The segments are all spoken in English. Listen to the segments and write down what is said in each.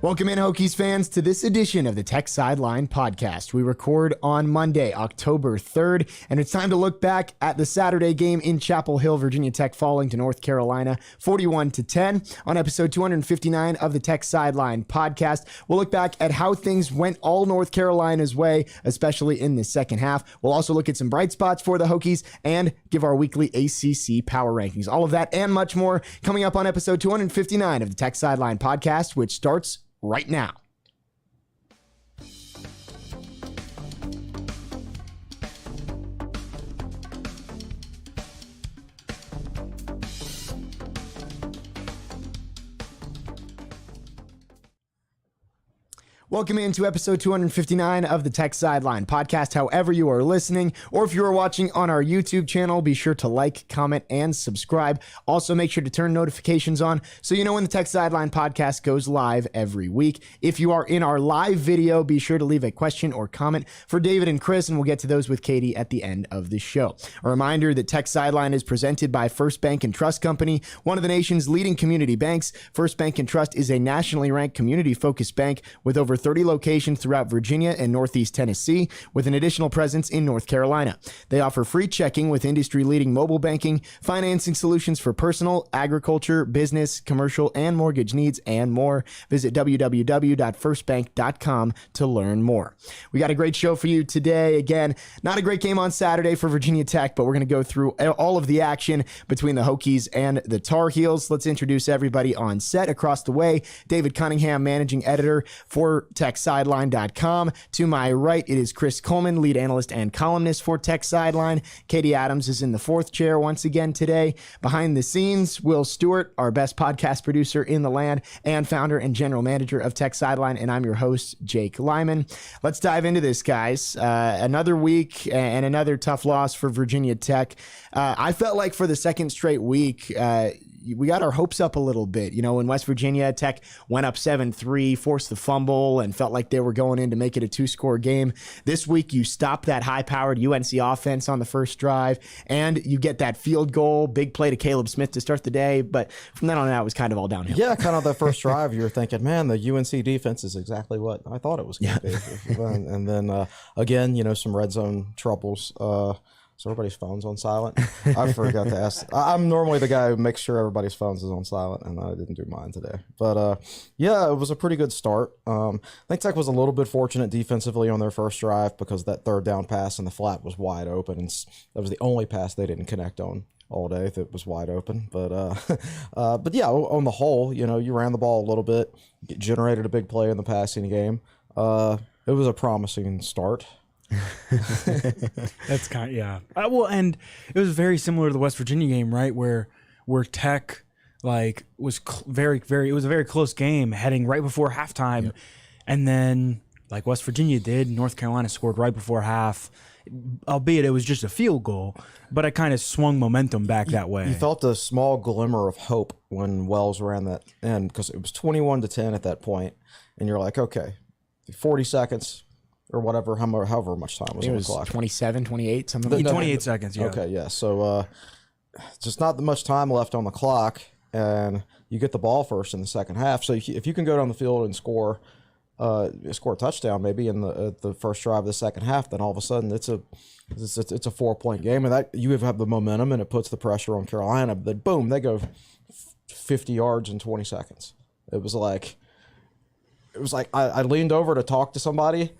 Welcome in, Hokies fans, to this edition of the Tech Sideline Podcast. We record on Monday, October 3rd, and it's time to look back at the Saturday game in Chapel Hill, Virginia Tech falling to North Carolina 41-10. On episode 259 of the Tech Sideline Podcast, we'll look back at how things went all North Carolina's way, especially in the second half. We'll also look at some bright spots for the Hokies and give our weekly ACC Power Rankings. All of that and much more coming up on episode 259 of the Tech Sideline Podcast, which starts right now. Welcome into episode 259 of the Tech Sideline Podcast. However you are listening, or if you are watching on our YouTube channel, be sure to like, comment, and subscribe. Also, make sure to turn notifications on so you know when the Tech Sideline Podcast goes live every week. If you are in our live video, be sure to leave a question or comment for David and Chris, and we'll get to those with Katie at the end of the show. A reminder that Tech Sideline is presented by First Bank and Trust Company, one of the nation's leading community banks. First Bank and Trust is a nationally ranked community-focused bank with over 30 locations throughout Virginia and Northeast Tennessee, with an additional presence in North Carolina. They offer free checking with industry-leading mobile banking, financing solutions for personal, agriculture, business, commercial, and mortgage needs, and more. Visit www.firstbank.com to learn more. We got a great show for you today. Again, not a great game on Saturday for Virginia Tech, but we're going to go through all of the action between the Hokies and the Tar Heels. Let's introduce everybody on set. Across the way, David Cunningham, managing editor for TechSideline.com. To my right, it is Chris Coleman, lead analyst and columnist for Tech Sideline. Katie Adams is in the fourth chair once again today. Behind the scenes, Will Stewart, our best podcast producer in the land and founder and general manager of Tech Sideline, and I'm your host, Jake Lyman. Let's dive into this, guys. Another week and another tough loss for Virginia Tech. I felt like for the second straight week, we got our hopes up a little bit. You know, when West Virginia Tech went up 7-3, forced the fumble, and felt like they were going in to make it a two-score game. This week, you stop that high-powered UNC offense on the first drive, and you get that field goal, big play to Caleb Smith to start the day. But from then on out, it was kind of all downhill. Yeah, kind of the first drive, you were thinking, man, the UNC defense is exactly what I thought it was going to be. And then, again, you know, some red zone troubles. So everybody's phone's on silent. I forgot to ask. I'm normally the guy who makes sure everybody's phones is on silent, and I didn't do mine today. But yeah, it was a pretty good start. I think Tech was a little bit fortunate defensively on their first drive because that third down pass in the flat was wide open, and that was the only pass they didn't connect on all day that was wide open. But yeah, on the whole, you know, you ran the ball a little bit, generated a big play in the passing game. It was a promising start. That's kind of, yeah. Well, and it was very similar to the West Virginia game, right? Where Tech like was very, it was a very close game heading right before halftime. Yep. And then like West Virginia did, North Carolina scored right before half, albeit it was just a field goal, but it kind of swung momentum back that way. You felt a small glimmer of hope when Wells ran that end because it was 21-10 at that point, and you're like, okay, 40 seconds. Or whatever, however much time was on the clock. 27, 28, something like that. 28 seconds, yeah. Okay, yeah. So just not that much time left on the clock, and you get the ball first in the second half. So if you can go down the field and score a touchdown maybe in the first drive of the second half, then all of a sudden it's a 4-point game, and that you have the momentum, and it puts the pressure on Carolina. But boom, they go 50 yards in 20 seconds. It was like I leaned over to talk to somebody.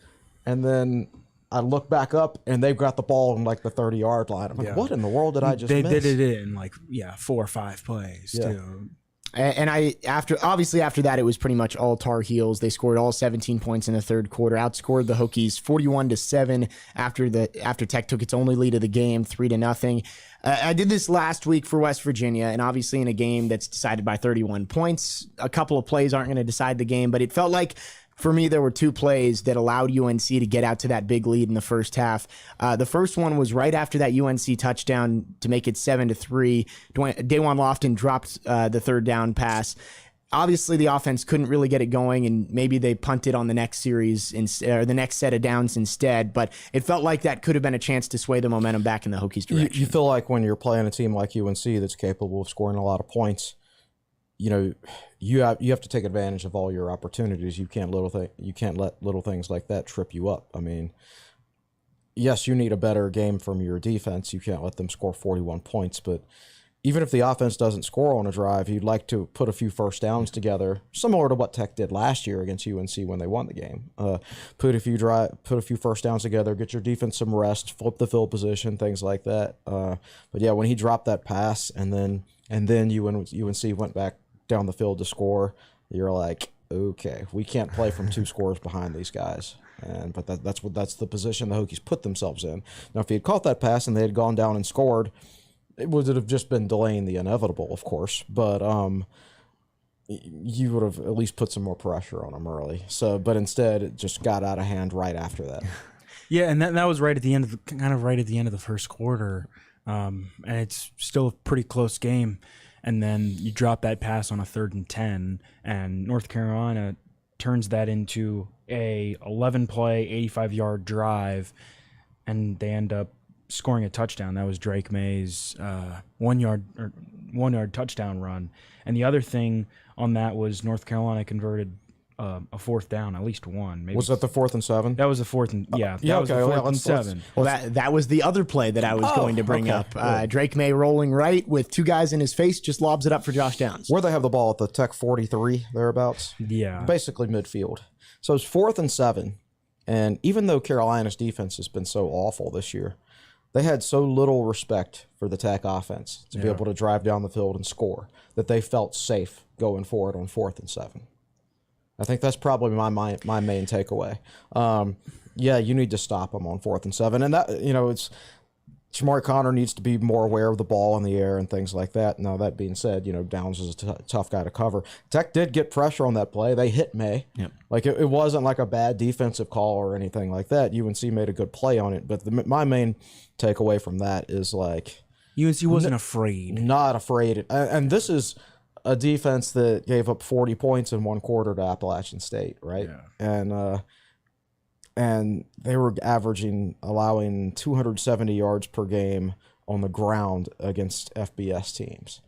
And then I look back up, and they've got the ball in like the 30-yard line. I'm like, what in the world did I just miss? They did it in like 4 or 5 plays too. And after that, it was pretty much all Tar Heels. They scored all 17 points in the third quarter, outscored the Hokies 41-7 after Tech took its only lead of the game, 3-0. I did this last week for West Virginia, and obviously in a game that's decided by 31 points, a couple of plays aren't going to decide the game, but it felt like for me, there were two plays that allowed UNC to get out to that big lead in the first half. The first one was right after that UNC touchdown to make it 7-3. Dawan Lofton dropped the third down pass. Obviously, the offense couldn't really get it going, and maybe they punted on the next series or the next set of downs instead. But it felt like that could have been a chance to sway the momentum back in the Hokies' direction. You feel like when you're playing a team like UNC that's capable of scoring a lot of points, you know, you have to take advantage of all your opportunities. You can't let little things like that trip you up. I mean, yes, you need a better game from your defense. You can't let them score 41 points, but even if the offense doesn't score on a drive, you'd like to put a few first downs together, similar to what Tech did last year against UNC when they won the game. Put a few first downs together, get your defense some rest, flip the field position, things like that. But yeah, when he dropped that pass and then UNC went back down the field to score, you're like, okay, we can't play from 2 scores behind these guys. But that's the position the Hokies put themselves in. Now, if he had caught that pass and they had gone down and scored, it would have just been delaying the inevitable, of course, but you would have at least put some more pressure on them early. But instead, it just got out of hand right after that. Yeah, and that was right at the end of the first quarter, and it's still a pretty close game. And then you drop that pass on a 3rd and 10, and North Carolina turns that into a 11-play, 85-yard drive, and they end up scoring a touchdown. That was Drake May's 1-yard touchdown run. And the other thing on that was North Carolina converted a 4th down, at least one. Maybe. Was that the 4th and 7? That was the 4th and that was the 4th and 7. Well, that was the other play that I was going to bring up. Drake May rolling right with 2 guys in his face, just lobs it up for Josh Downs. Where they have the ball at the Tech 43 thereabouts. Yeah, basically midfield. So it's 4th and 7, and even though Carolina's defense has been so awful this year, they had so little respect for the Tech offense to be able to drive down the field and score that they felt safe going forward on 4th and 7. I think that's probably my main takeaway. Yeah, you need to stop them on 4th and 7, and that it's Shamari Connor needs to be more aware of the ball in the air and things like that. Now that being said, Downs is a tough guy to cover. Tech did get pressure on that play. They hit May. Yep. Like it wasn't like a bad defensive call or anything like that. UNC made a good play on it, but my main takeaway from that is like UNC wasn't afraid. Not afraid, and this is a defense that gave up 40 points in 1 quarter to Appalachian State, right? Yeah. And they were allowing 270 yards per game on the ground against FBS teams.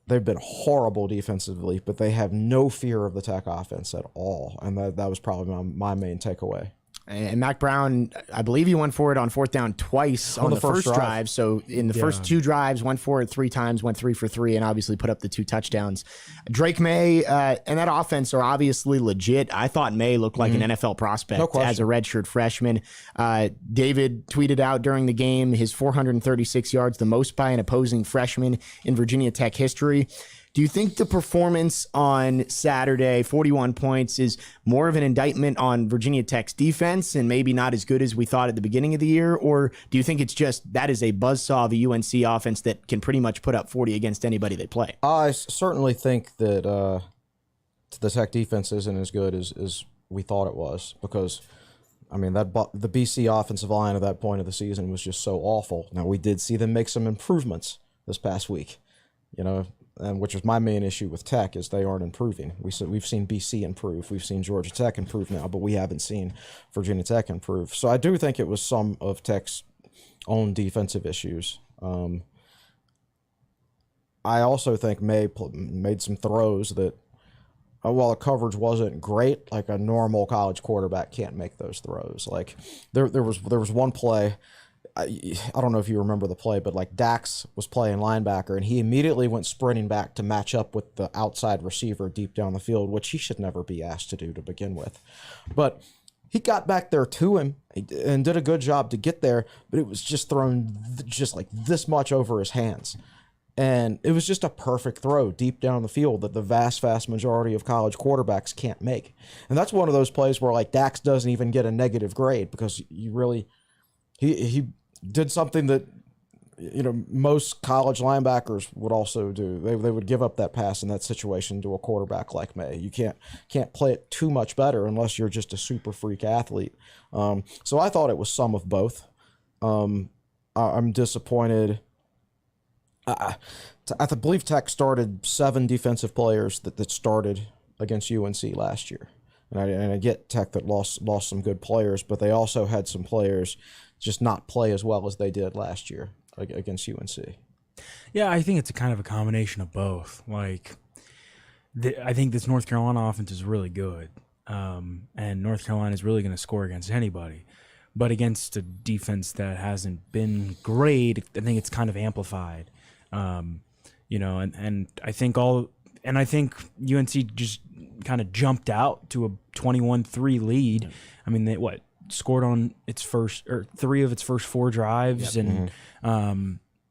They've been horrible defensively, but they have no fear of the Tech offense at all, and that was probably my main takeaway. And Mac Brown, I believe he went for it on 4th down twice on the first drive. So in the first 2 drives, went for it 3 times, went 3 for 3, and obviously put up the 2 touchdowns. Drake May and that offense are obviously legit. I thought May looked like an NFL prospect as a redshirt freshman. David tweeted out during the game his 436 yards, the most by an opposing freshman in Virginia Tech history. Do you think the performance on Saturday, 41 points, is more of an indictment on Virginia Tech's defense and maybe not as good as we thought at the beginning of the year? Or do you think it's just that is a buzzsaw of a UNC offense that can pretty much put up 40 against anybody they play? I certainly think that the Tech defense isn't as good as we thought it was because, I mean, the BC offensive line at that point of the season was just so awful. Now, we did see them make some improvements this past week, and which is my main issue with Tech is they aren't improving. We've seen BC improve. We've seen Georgia Tech improve now, but we haven't seen Virginia Tech improve. So I do think it was some of Tech's own defensive issues. I also think May made some throws that, while the coverage wasn't great, like a normal college quarterback can't make those throws. Like there was one play. I don't know if you remember the play, but like Dax was playing linebacker and he immediately went sprinting back to match up with the outside receiver deep down the field, which he should never be asked to do to begin with. But he got back there to him and did a good job to get there, but it was just thrown just like this much over his hands. And it was just a perfect throw deep down the field that the vast majority of college quarterbacks can't make. And that's one of those plays where like Dax doesn't even get a negative grade because he did something that most college linebackers would also do. They would give up that pass in that situation to a quarterback like May. You can't play it too much better unless you're just a super freak athlete. So I thought it was some of both. I'm disappointed. I believe Tech started 7 defensive players that started against UNC last year. And I get Tech that lost some good players, but they also had some players just not play as well as they did last year against UNC. Yeah, I think it's a kind of a combination of both. Like I think this North Carolina offense is really good, and North Carolina is really going to score against anybody. But against a defense that hasn't been great, I think it's kind of amplified. You know, and I think I think UNC just kind of jumped out to a 21-3 lead. Yeah. I mean, they scored on its first or 3 of its first 4 drives,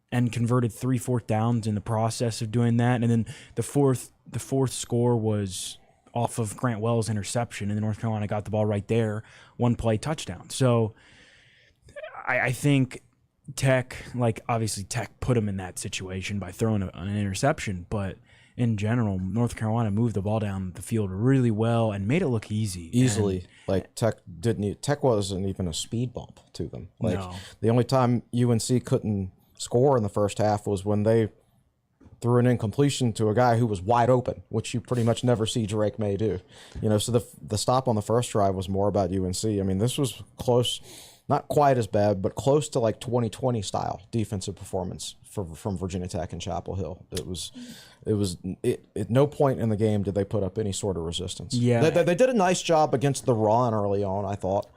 and converted 3 fourth downs in the process of doing that. And then the fourth score was off of Grant Wells' interception, and North Carolina got the ball right there, 1-play touchdown. So I think Tech, like obviously Tech put them in that situation by throwing an interception, but in general, North Carolina moved the ball down the field really well and made it look easily. Like Tech wasn't even a speed bump to them. Like the only time UNC couldn't score in the first half was when they threw an incompletion to a guy who was wide open, which you pretty much never see Drake May do. You know, so the stop on the first drive was more about UNC. I mean, this was close, not quite as bad, but close to like 2020 style defensive performance from Virginia Tech and Chapel Hill. At no point in the game did they put up any sort of resistance. Yeah, they did a nice job against the run early on, I thought,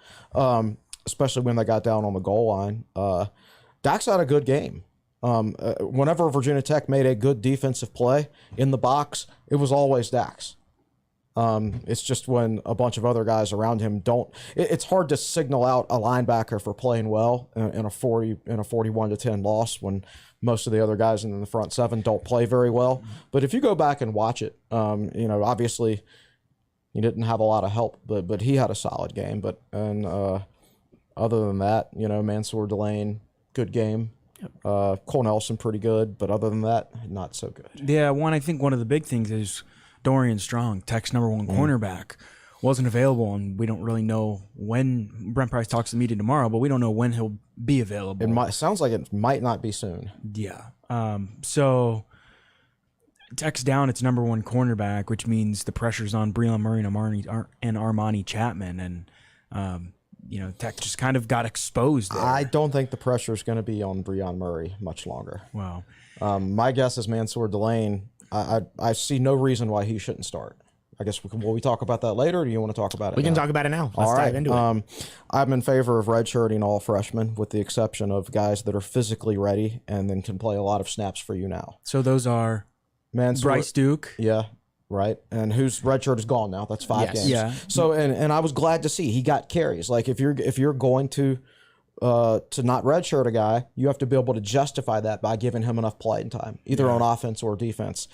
especially when they got down on the goal line. Dax had a good game. Whenever Virginia Tech made a good defensive play in the box, it was always Dax. It's just when a bunch of other guys around him don't. It's hard to signal out a linebacker for playing well in a 41-10 loss when most of the other guys in the front 7 don't play very well. But if you go back and watch it, you know, obviously he didn't have a lot of help, but he had a solid game. Other than that, you know, Mansour Delane, good game. Cole Nelson, pretty good, but other than that, not so good. Yeah, I think one of the big things is Dorian Strong, Tech's #1 cornerback, wasn't available, and we don't really know when. Brent Price talks to the media tomorrow, but we don't know when he'll be available. It sounds like it might not be soon. Yeah. So Tech's down its #1 cornerback, which means the pressure's on Breland Murray and Armani Chapman, and you know, Tech just kind of got exposed there. I don't think the pressure is going to be on Breland Murray much longer. Wow. My guess is Mansour Delane. I see no reason why he shouldn't start. I guess will we talk about that later, or do you want to talk about it? We can talk about it now. Let's dive into it. I'm in favor of redshirting all freshmen, with the exception of guys that are physically ready and then can play a lot of snaps for you now. So those are Mansour, Bryce Duke. Yeah. Right, and whose red shirt is gone now. That's 5 games. Yeah. So and I was glad to see he got carries. Like if you're going to not redshirt a guy, you have to be able to justify that by giving him enough playing time, either on offense or defense.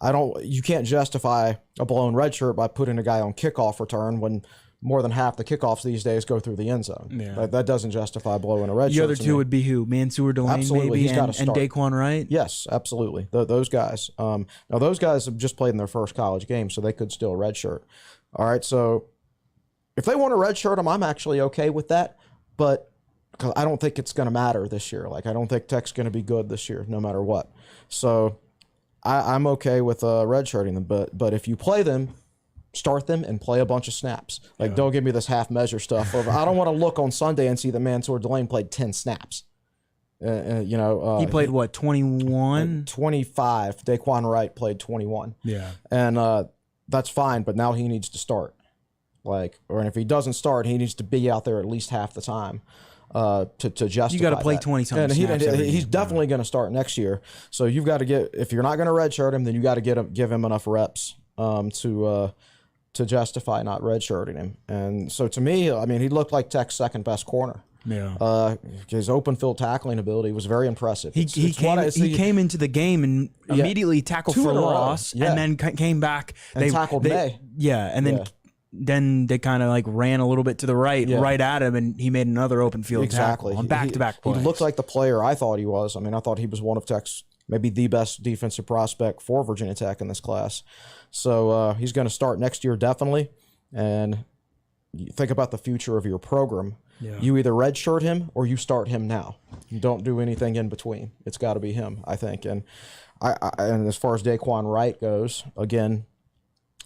You can't justify a blown red shirt by putting a guy on kickoff return when more than half the kickoffs these days go through the end zone. Yeah. That doesn't justify blowing a red shirt. The other two would be who? Mansour Delane, absolutely. Maybe, He's and Daquan Wright? Yes, absolutely. Those guys. Now, those guys have just played in their first college game, so they could still redshirt. All right, so if they want to redshirt them, I'm actually okay with that, but because I don't think it's going to matter this year. Like, I don't think Tech's going to be good this year, no matter what. So I'm okay with redshirting them, but if you play them, start them and play a bunch of snaps. Like, don't give me this half-measure stuff. I don't want to look on Sunday and see that Mansour Delane played 10 snaps. You know, he played what, 21? 25. Daquan Wright played 21. Yeah, and that's fine. But now he needs to start. And if he doesn't start, he needs to be out there at least half the time to justify. You got to play 20-something snaps. He's definitely going to start next year. So you've got to if you're not going to redshirt him, then you got to give him enough reps to justify not redshirting him. And so to me, I mean, he looked like Tech's second best corner. Yeah. His open field tackling ability was very impressive. He came into the game and immediately tackled for loss, and then came back and tackled May. Yeah, and then they kind of like ran a little bit to the right at him, and he made another open field tackle on back-to-back plays. He looked like the player I thought he was. I mean, I thought he was one of Tech's maybe the best defensive prospect for Virginia Tech in this class. So he's going to start next year definitely. And you think about the future of your program. Yeah. You either redshirt him or you start him now. You don't do anything in between. It's got to be him, I think. And and as far as Daquan Wright goes, again,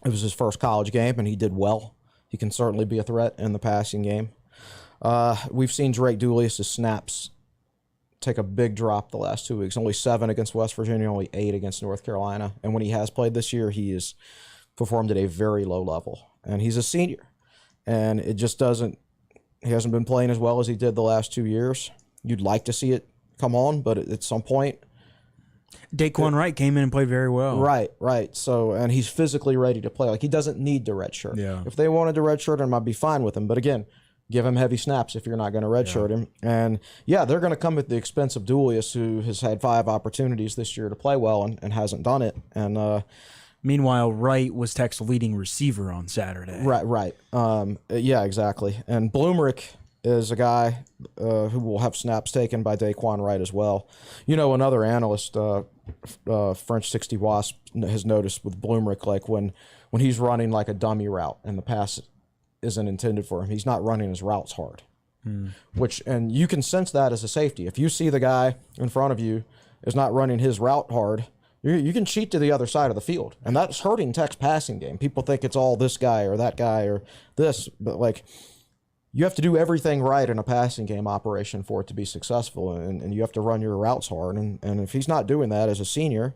it was his first college game, and he did well. He can certainly be a threat in the passing game. We've seen Drake Dulius' snaps take a big drop the last 2 weeks. Only 7 against West Virginia, only 8 against North Carolina. And when he has played this year, he is performed at a very low level. And he's a senior. And it just doesn't, he hasn't been playing as well as he did the last 2 years. You'd like to see it come on, but at some point. Daquan Wright came in and played very well. Right. So, and he's physically ready to play. Like, he doesn't need to redshirt. Yeah. If they wanted to redshirt him, I'd be fine with him. But again, give him heavy snaps if you're not going to redshirt him. And yeah, they're going to come at the expense of Dulius, who has had 5 opportunities this year to play well and hasn't done it. And meanwhile, Wright was Tech's leading receiver on Saturday. Right. Yeah, exactly. And Blumerick is a guy who will have snaps taken by Daquan Wright as well. You know, another analyst, French 60 Wasp, has noticed with Blumerick, like when he's running like a dummy route and the pass isn't intended for him, he's not running his routes hard. And you can sense that as a safety. If you see the guy in front of you is not running his route hard, you can cheat to the other side of the field, and that's hurting Tech's passing game. People think it's all this guy or that guy or this, but like, you have to do everything right in a passing game operation for it to be successful, and you have to run your routes hard. And if he's not doing that as a senior,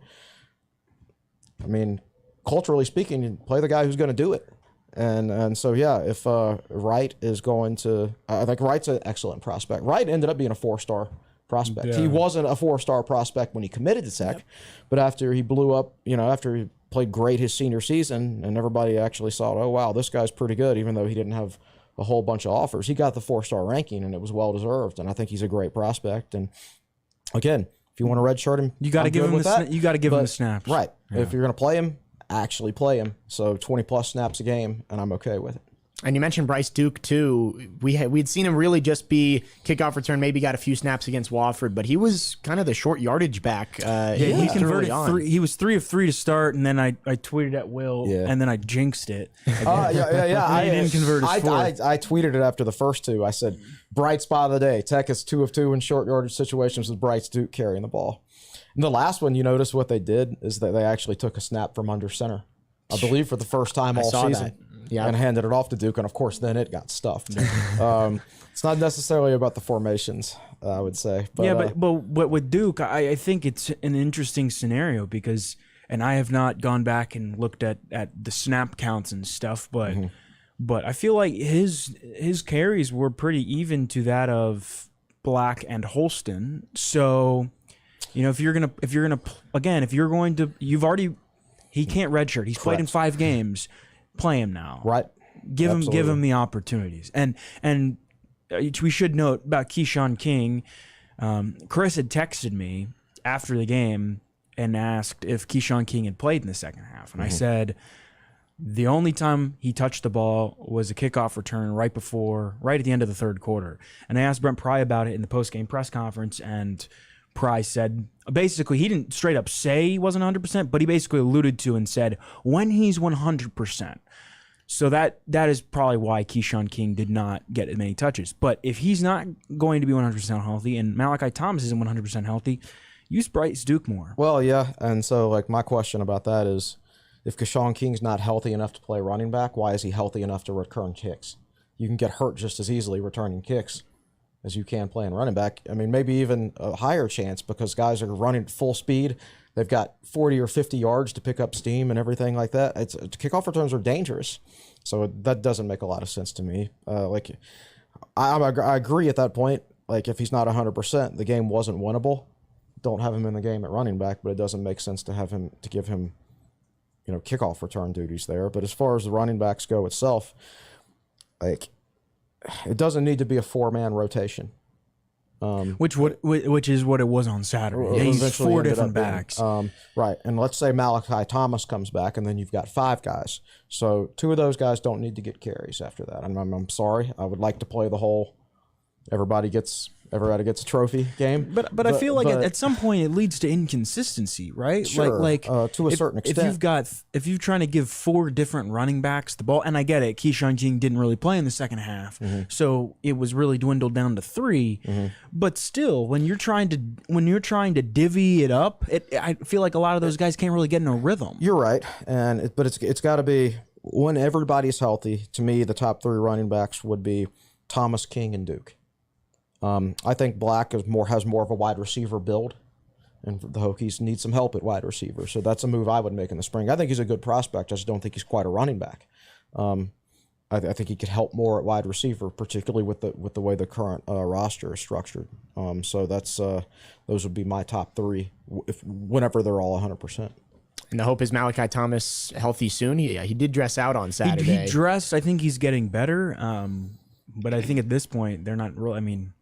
I mean, culturally speaking, you play the guy who's going to do it. And so, yeah, if Wright is going to, I think Wright's an excellent prospect. Wright ended up being a 4-star prospect. Yeah. He wasn't a 4-star prospect when he committed to Tech, but after he blew up, after he played great his senior season, and everybody actually saw, oh, wow, this guy's pretty good, even though he didn't have a whole bunch of offers. He got the 4-star ranking, and it was well-deserved, and I think he's a great prospect. And again, if you want to redshirt him, you got to give him the snaps. Right. Yeah. If you're going to play him, actually play him. So 20-plus snaps a game, and I'm okay with it. And you mentioned Bryce Duke, too. We'd seen him really just be kickoff return, maybe got a few snaps against Wofford, but he was kind of the short yardage back. He converted 3. He was 3 of 3 to start, and then I tweeted at Will, and then I jinxed it. I didn't convert his 4th. I tweeted it after the first 2. I said, bright spot of the day. Tech is 2 of 2 in short yardage situations with Bryce Duke carrying the ball. And the last one, you notice what they did is that they actually took a snap from under center, I believe for the first time all season. Yeah. And handed it off to Duke, and of course, then it got stuffed. It's not necessarily about the formations, I would say. But, but with Duke, I think it's an interesting scenario because, and I have not gone back and looked at the snap counts and stuff, but I feel like his carries were pretty even to that of Black and Holston. So, if you're going to, he can't redshirt. He's played in 5 games. Play him now. Right. Give him the opportunities. And we should note about Keyshawn King. Chris had texted me after the game and asked if Keyshawn King had played in the second half. And I said the only time he touched the ball was a kickoff return right at the end of the third quarter. And I asked Brent Pry about it in the post-game press conference, and Pry said, basically, he didn't straight up say he wasn't 100%, but he basically alluded to and said, when he's 100%. So that is probably why Keyshawn King did not get as many touches. But if he's not going to be 100% healthy and Malachi Thomas isn't 100% healthy, use Bryce Duke more. Well, yeah, and so like my question about that is, if Keyshawn King's not healthy enough to play running back, why is he healthy enough to return kicks? You can get hurt just as easily returning kicks as you can playing running back. I mean, maybe even a higher chance because guys are running at full speed. They've got 40 or 50 yards to pick up steam and everything like that. Kickoff returns are dangerous. So that doesn't make a lot of sense to me. I agree at that point. Like, if he's not 100%, the game wasn't winnable. Don't have him in the game at running back, but it doesn't make sense to give him, kickoff return duties there. But as far as the running backs go itself, like, it doesn't need to be a 4-man rotation. Which is what it was on Saturday. Yeah, he's 4 different backs. Right. And let's say Malachi Thomas comes back, and then you've got 5 guys. So 2 of those guys don't need to get carries after that. I'm sorry. I would like to play the whole everybody gets a trophy game. But I feel like at some point it leads to inconsistency, right? Sure, to a certain extent. If you're trying to give 4 different running backs the ball, and I get it, Keyshawn King didn't really play in the second half, so it was really dwindled down to 3. But still, when you're trying to divvy it up, I feel like a lot of those guys can't really get in a rhythm. You're right, but it's got to be when everybody's healthy. To me, the top 3 running backs would be Thomas, King, and Duke. I think Black has more of a wide receiver build, and the Hokies need some help at wide receiver. So that's a move I would make in the spring. I think he's a good prospect. I just don't think he's quite a running back. I think he could help more at wide receiver, particularly with the way the current roster is structured. So that's those would be my top three whenever they're all 100%. And the hope is Malachi Thomas healthy soon. He did dress out on Saturday. He dressed. I think he's getting better. But I think at this point they're not really. I mean,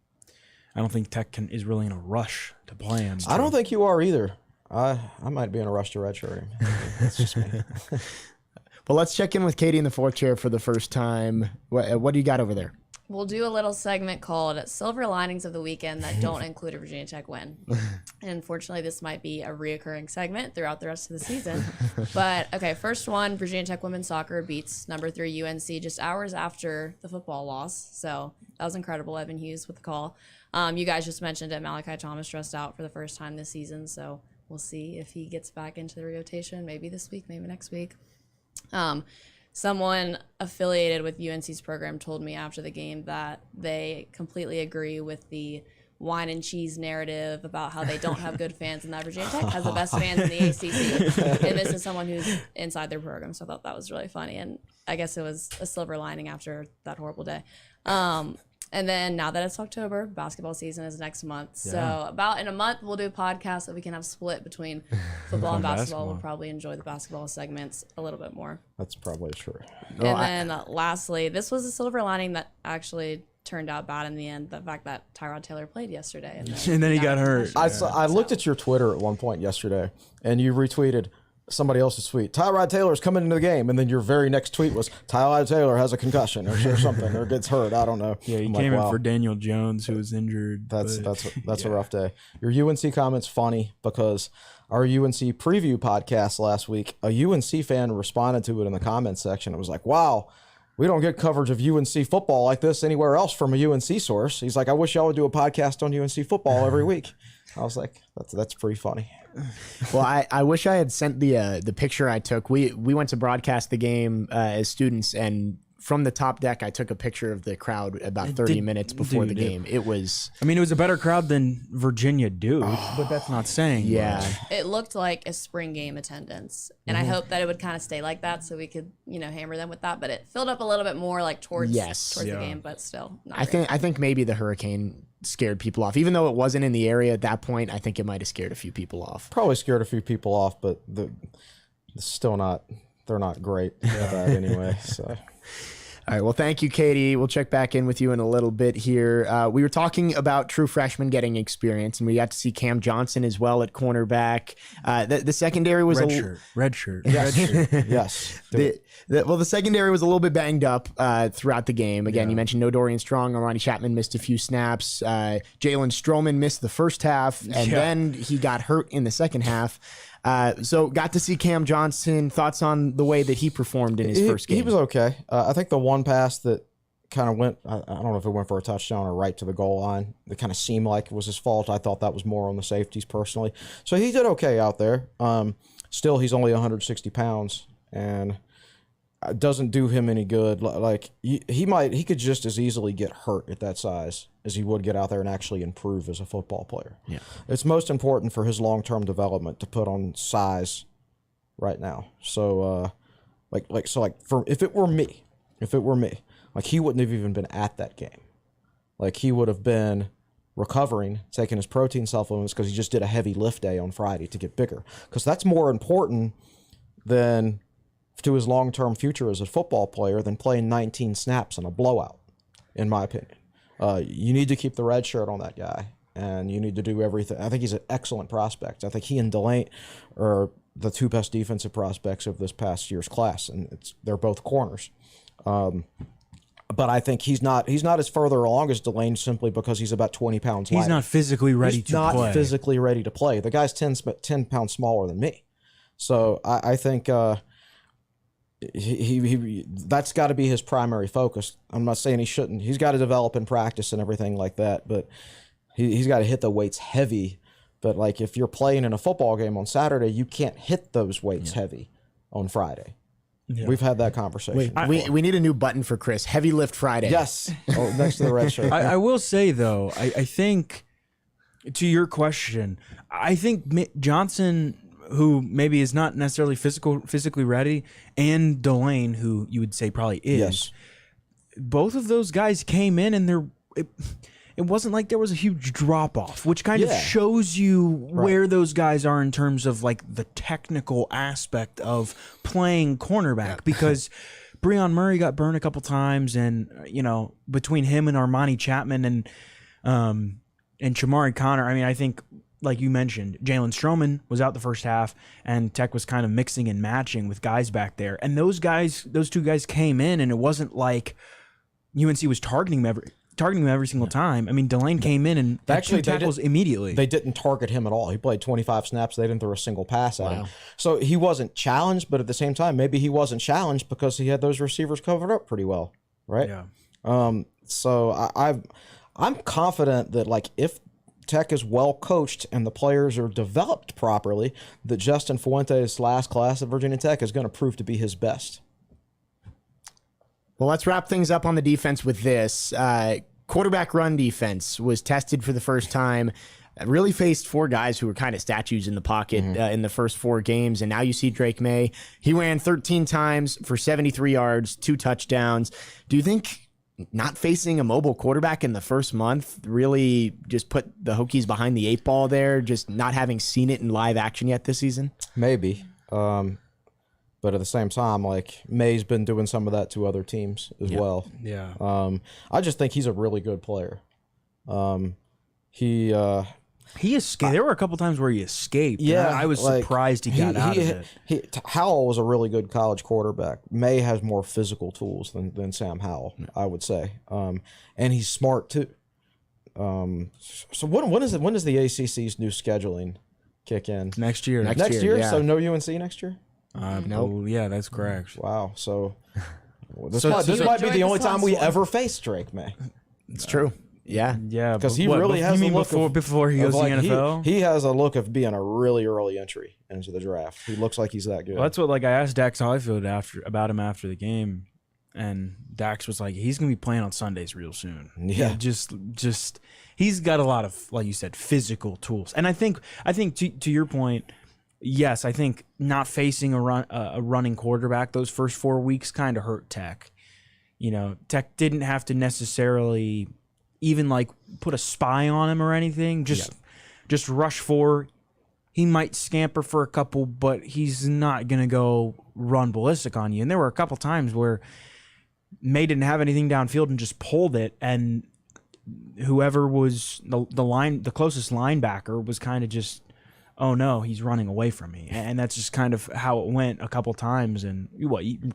I don't think Tech is really in a rush to play him. I don't think you are either. I might be in a rush to redshirt him. That's just me. Well, let's check in with Katie in the fourth chair for the first time. What do you got over there? We'll do a little segment called Silver Linings of the Weekend that don't include a Virginia Tech win. And unfortunately, this might be a reoccurring segment throughout the rest of the season. But, okay, first one, Virginia Tech women's soccer beats number 3 UNC just hours after the football loss. So that was incredible. Evan Hughes with the call. You guys just mentioned it. Malachi Thomas dressed out for the first time this season. So we'll see if he gets back into the rotation maybe this week, maybe next week. Someone affiliated with UNC's program told me after the game that they completely agree with the wine and cheese narrative about how they don't have good fans and that Virginia Tech has the best fans in the ACC. And this is someone who's inside their program, so I thought that was really funny. And I guess it was a silver lining after that horrible day. And then now that it's October, basketball season is next month. Yeah. So about in a month, we'll do a podcast that we can have split between football and basketball. We'll probably enjoy the basketball segments a little bit more. That's probably true. And then lastly, this was a silver lining that actually turned out bad in the end. The fact that Tyrod Taylor played yesterday. And then he got hurt. I looked at your Twitter at one point yesterday, and you retweeted somebody else's tweet. Tyrod Taylor's coming into the game, and then your very next tweet was Tyrod Taylor has a concussion or something or gets hurt. I don't know. Yeah, he came in for Daniel Jones, who was injured. That's a rough day. Your UNC comment's funny because our UNC preview podcast last week, a UNC fan responded to it in the comments section. It was like, wow, we don't get coverage of UNC football like this anywhere else from a UNC source. He's like, I wish y'all would do a podcast on UNC football every week. I was like, that's pretty funny. Well, I wish I had sent the picture I took. We went to broadcast the game as students, and from the top deck, I took a picture of the crowd about 30 minutes before the game. It was... I mean, it was a better crowd than Virginia Duke, but that's not saying much. It looked like a spring game attendance, and I hope that it would kind of stay like that so we could, hammer them with that. But it filled up a little bit more like towards the game, but still not I think maybe the hurricane scared people off. Even though it wasn't in the area at that point, I think it might have scared a few people off. Probably scared a few people off, but still not... They're not great at that anyway, so... All right. Well, thank you, Katie. We'll check back in with you in a little bit here. We were talking about true freshmen getting experience, and we got to see Cam Johnson as well at cornerback. The secondary was red shirt. Yes. The secondary was a little bit banged up throughout the game. Again, you mentioned no Dorian Strong. Armani Chapman missed a few snaps. Jalen Stroman missed the first half, and then he got hurt in the second half. So got to see Cam Johnson. Thoughts on the way that he performed in his first game? He was okay. I think the one pass that kind of went, I don't know if it went for a touchdown or right to the goal line, that kind of seemed like it was his fault. I thought that was more on the safeties personally. So he did okay out there. Still, he's only 160 pounds, and it doesn't do him any good. Like he could just as easily get hurt at that size as he would get out there and actually improve as a football player. Yeah. It's most important for his long-term development to put on size right now. So, if it were me, like he wouldn't have even been at that game. Like he would have been recovering, taking his protein supplements because he just did a heavy lift day on Friday to get bigger. Because that's more important than to his long-term future as a football player than playing 19 snaps in a blowout, in my opinion. You need to keep the red shirt on that guy, and you need to do everything. I think he's an excellent prospect. I think he and Delane are the two best defensive prospects of this past year's class, and they're both corners. But I think he's not as further along as Delane simply because he's about 20 pounds lighter. He's not physically ready to play. He's not physically ready to play. The guy's 10 pounds smaller than me. So I think he that's got to be his primary focus. I'm not saying he shouldn't. He's got to develop in practice and everything like that, but he's got to hit the weights heavy. But like if you're playing in a football game on Saturday, you can't hit those weights heavy on Friday. Yeah. We've had that conversation. We need a new button for Chris. Heavy Lift Friday. Yes. Next to the red shirt. I will say, though, I think To your question, I think Johnson, who maybe is not necessarily physically ready, and Delane, who you would say probably is, Yes. both of those guys came in and it wasn't like there was a huge drop off, which kind of shows you where those guys are in terms of like the technical aspect of playing cornerback because Breon Murray got burned a couple times, and between him and Armani Chapman and Shamari Connor, I mean, I think like you mentioned, Jalen Stroman was out the first half, and Tech was kind of mixing and matching with guys back there, and those two guys came in, and it wasn't like UNC was targeting him every single time. I mean, Delane came in and had 2 tackles immediately. They didn't target him at all. He played 25 snaps. They didn't throw a single pass at him. So he wasn't challenged, but at the same time, maybe he wasn't challenged because he had those receivers covered up pretty well, right? Yeah. So I'm confident that like if Tech is well coached and the players are developed properly, that Justin Fuente's last class at Virginia Tech is going to prove to be his best. Well, let's wrap things up on the defense with this. Quarterback run defense was tested for the first time. Really faced 4 guys who were kind of statues in the pocket in the first 4 games. And now you see Drake May. He ran 13 times for 73 yards, 2 touchdowns. Do you think not facing a mobile quarterback in the first month really just put the Hokies behind the 8 ball there, just not having seen it in live action yet this season? Maybe. But at the same time, like May's been doing some of that to other teams as well. Yeah. I just think he's a really good player. He escaped. There were a couple times where he escaped. Yeah, I was surprised he got out of it. Howell was a really good college quarterback. May has more physical tools than Sam Howell, I would say. And he's smart too. So when does the ACC's new scheduling kick in? Next year. Next year? Yeah. So no UNC next year? No. Yeah, that's correct. Wow. So this So- might so be enjoy the the only time we Suns one. ever face Drake May. It's true. Yeah. Yeah, Because but he what, really has you a mean look before he goes to the NFL? He has a look of being a really early entry into the draft. He looks like he's that good. Well, that's what I asked Dax Highfield about him after the game, and Dax was like, he's gonna be playing on Sundays real soon. Yeah. just he's got a lot of, like you said, physical tools, and I think to your point, yes, I think not facing a running quarterback those first 4 weeks kind of hurt Tech. Tech didn't have to necessarily even like put a spy on him or anything. Just rush for. He might scamper for a couple, but he's not gonna go run ballistic on you. And there were a couple times where May didn't have anything downfield and just pulled it, and whoever was the closest linebacker was kind of just, oh no, he's running away from me. And that's just kind of how it went a couple times. And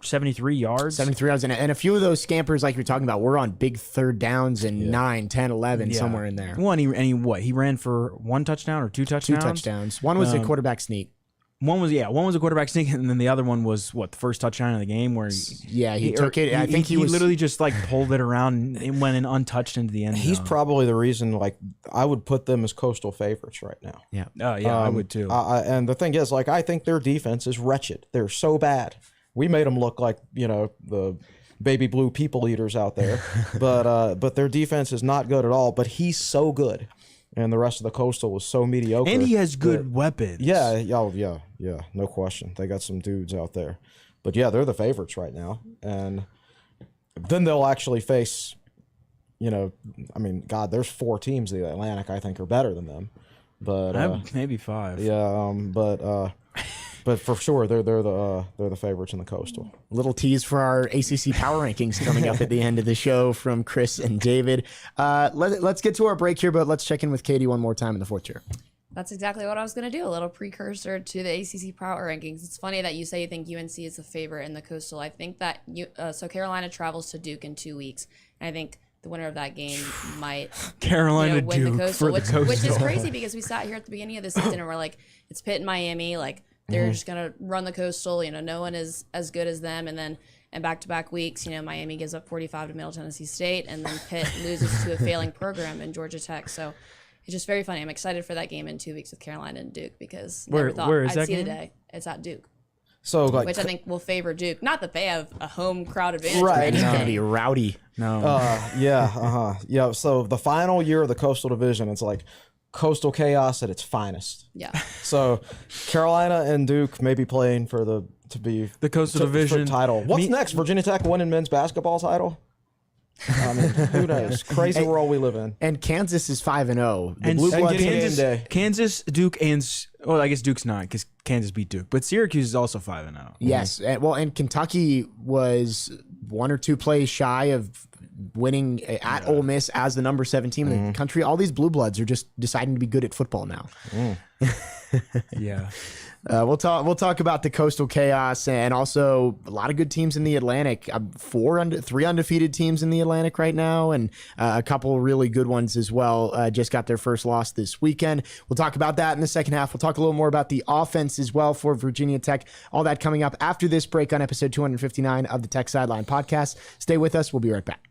73 yards? 73 yards. And a few of those scampers, like you're talking about, were on big third downs and 9, 10, 11, somewhere in there. He ran for 1 touchdown or 2 touchdowns? 2 touchdowns. One was a quarterback sneak. One was a quarterback sneak, and then the other one was the first touchdown of the game where he took it. I think he was literally just like pulled it around and went in untouched into the end zone. He's probably the reason. Like I would put them as Coastal favorites right now. Yeah. I would too. And the thing is, like, I think their defense is wretched. They're so bad. We made them look like the baby blue people eaters out there, but their defense is not good at all. But he's so good. And the rest of the Coastal was so mediocre. And he has good weapons. Yeah, no question. They got some dudes out there. But yeah, they're the favorites right now. And then they'll actually face, there's 4 teams in the Atlantic I think are better than them. But maybe 5. Yeah, but for sure they're the favorites in the Coastal. Little tease for our ACC Power Rankings coming up at the end of the show from Chris and David. Let's get to our break here, but let's check in with Katie one more time in the 4th chair. That's exactly what I was going to do, a little precursor to the ACC Power Rankings. It's funny that you say you think UNC is the favorite in the Coastal. I think that Carolina travels to Duke in 2 weeks, and I think the winner of that game might Carolina win Duke the Coastal, for the Coastal. which is crazy because we sat here at the beginning of the season and we're like, it's Pitt and Miami, like they're just gonna run the Coastal. No one is as good as them, and then in back-to-back weeks, Miami gives up 45 to Middle Tennessee State, and then Pitt loses to a failing program in Georgia Tech. So it's just very funny. I'm excited for that game in 2 weeks with Carolina and Duke because Where is I'd that see game? the day. It's at Duke. So Which I think will favor Duke. Not that they have a home crowd advantage. Right. It's going to be rowdy. No. Yeah. So the final year of the Coastal Division, it's like Coastal Chaos at its finest. Yeah. So Carolina and Duke may be playing for the Coastal Division title. What's next? Virginia Tech winning men's basketball title? I mean, who knows? Crazy world we live in. And Kansas is 5-0. The And Blue Bloods. getting game day. Kansas, Duke, and I guess Duke's not because Kansas beat Duke, but Syracuse is also 5-0. Yes. And Kentucky was 1 or 2 plays shy of winning at Ole Miss as the number 7 team in the country. All these Blue Bloods are just deciding to be good at football now. Yeah. We'll talk about the Coastal Chaos and also a lot of good teams in the Atlantic. 3 undefeated teams in the Atlantic right now, and a couple really good ones as well. Just got their first loss this weekend. We'll talk about that in the second half. We'll talk a little more about the offense as well for Virginia Tech. All that coming up after this break on episode 259 of the Tech Sideline Podcast. Stay with us. We'll be right back.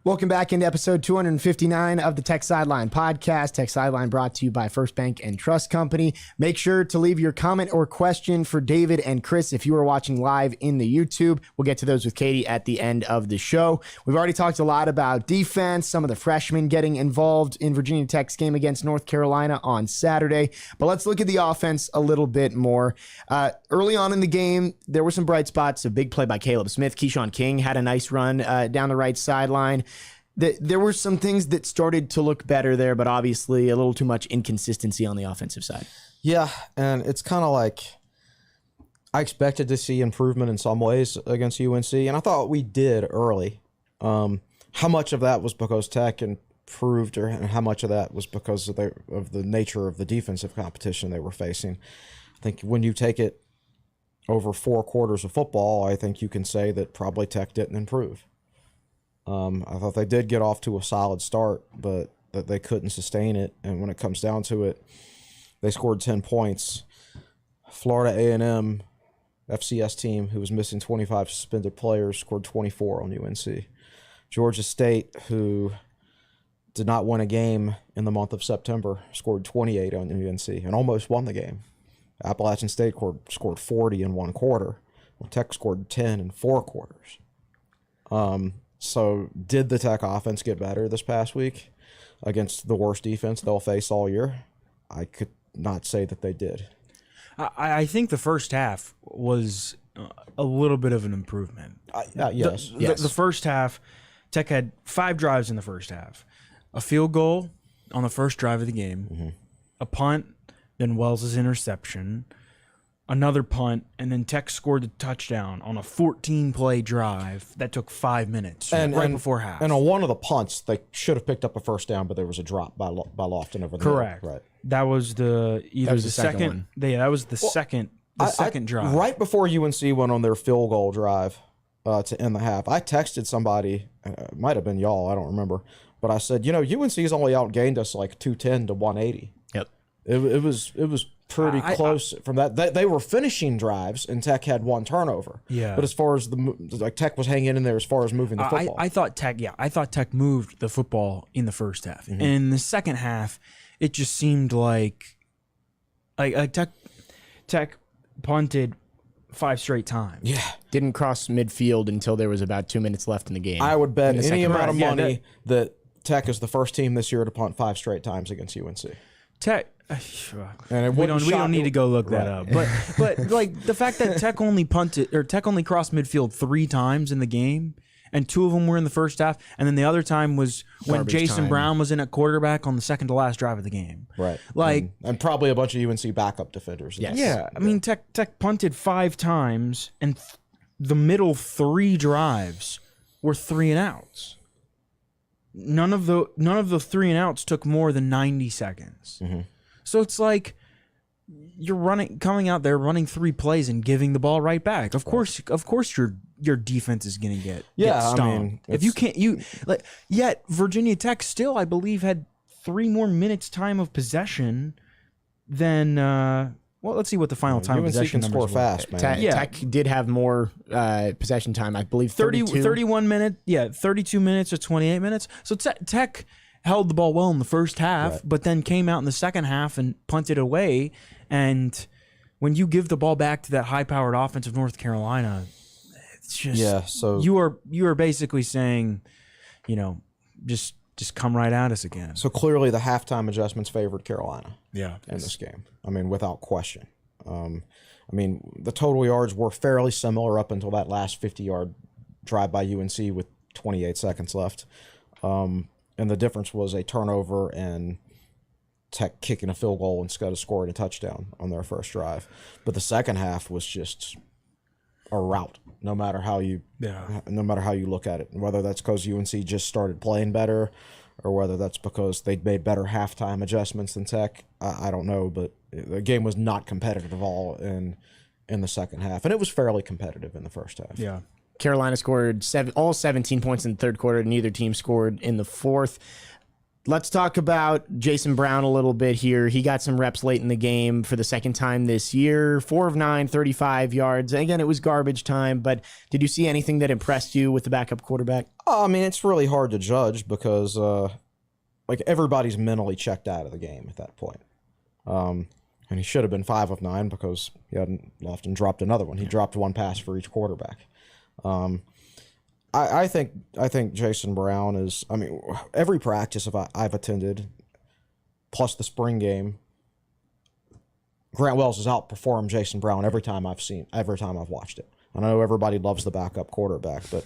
Welcome back into episode 259 of the Tech Sideline Podcast. Tech Sideline brought to you by First Bank and Trust Company. Make sure to leave your comment or question for David and Chris if you are watching live in the YouTube. We'll get to those with Katie at the end of the show. We've already talked a lot about defense, some of the freshmen getting involved in Virginia Tech's game against North Carolina on Saturday. But let's look at the offense a little bit more. Early on in the game, there were some bright spots. A big play by Caleb Smith. Keyshawn King had a nice run down the right sideline. There were some things that started to look better there, but obviously a little too much inconsistency on the offensive side. Yeah, and it's kind of like I expected to see improvement in some ways against UNC, and I thought we did early. How much of that was because Tech improved, or how much of that was because of the nature of the defensive competition they were facing? I think when you take it over 4 quarters of football, I think you can say that probably Tech didn't improve. I thought they did get off to a solid start, but that they couldn't sustain it. And when it comes down to it, They scored 10 points. Florida A&M, FCS team, who was missing 25 suspended players, scored 24 on UNC. Georgia State, who did not win a game in the month of September, scored 28 on UNC and almost won the game. Appalachian State scored 40 in one quarter. Well, Tech scored 10 in 4 quarters. So did the Tech offense get better this past week against the worst defense they'll face all year? I could not say that they did. I think the first half was a little bit of an improvement. Yes. The first half, Tech had 5 drives in the first half. A field goal on the first drive of the game, a punt, then Wells' interception, another punt, and then Tech scored the touchdown on a 14-play drive that took 5 minutes right before half. And on one of the punts, they should have picked up a first down, but there was a drop by Lofton over the Correct. Right. That was the second one. That was the second drive. Right before UNC went on their field goal drive to end the half, I texted somebody, it might have been y'all, I don't remember, but I said, UNC's only outgained us like 210 to 180. Yep. It was pretty close from that. They were finishing drives, and Tech had 1 turnover. Yeah. But as far as Tech was hanging in there as far as moving the football. I thought Tech moved the football in the first half. And in the second half, it just seemed like Tech punted 5 straight times. Yeah. Didn't cross midfield until there was about 2 minutes left in the game. I would bet any second amount of half. Yeah, money that Tech is the first team this year to punt 5 straight times against UNC. Tech. And We don't need to go look that up. But like the fact that Tech only crossed midfield 3 times in the game, and 2 of them were in the first half, and then the other time was when Garbage Jason time. Brown was in at quarterback on the second to last drive of the game. Right. Like and probably a bunch of UNC backup defenders. Yes. yeah, I mean Tech punted 5 times, and the middle 3 drives were 3 and outs. None of the 3 and outs took more than 90 seconds. So it's like you're coming out there running 3 plays and giving the ball right back. Of course your defense is going to get stomped. I mean, if you can't yet Virginia Tech still, I believe, had 3 more minutes time of possession than let's see what the final time of UNC possession can numbers score were. fast, man. Tech did have more possession time, I believe. 31 minutes, 32 minutes or 28 minutes. So Tech held the ball well in the first half, but then came out in the second half and punted away. And when you give the ball back to that high-powered offense of North Carolina, it's just so you are basically saying, just come right at us again. So clearly the halftime adjustments favored Carolina. Yeah, in this game. I mean, without question. The total yards were fairly similar up until that last 50-yard drive by UNC with 28 seconds left. And the difference was a turnover and Tech kicking a field goal instead of scoring a touchdown on their first drive. But the second half was just a rout, no matter how you look at it. Whether that's because UNC just started playing better or whether that's because they'd made better halftime adjustments than Tech, I don't know. But the game was not competitive at all in the second half. And it was fairly competitive in the first half. Yeah. Carolina scored all 17 points in the third quarter. Neither team scored in the fourth. Let's talk about Jason Brown a little bit here. He got some reps late in the game for the second time this year. 4 of 9, 35 yards. Again, it was garbage time, but did you see anything that impressed you with the backup quarterback? I mean, it's really hard to judge because everybody's mentally checked out of the game at that point. And he should have been 5 of 9 because he hadn't often dropped another one. He dropped 1 pass for each quarterback. I think Jason Brown is. I mean, every practice I've attended, plus the spring game, Grant Wells has outperformed Jason Brown every time I've watched it. I know everybody loves the backup quarterback, but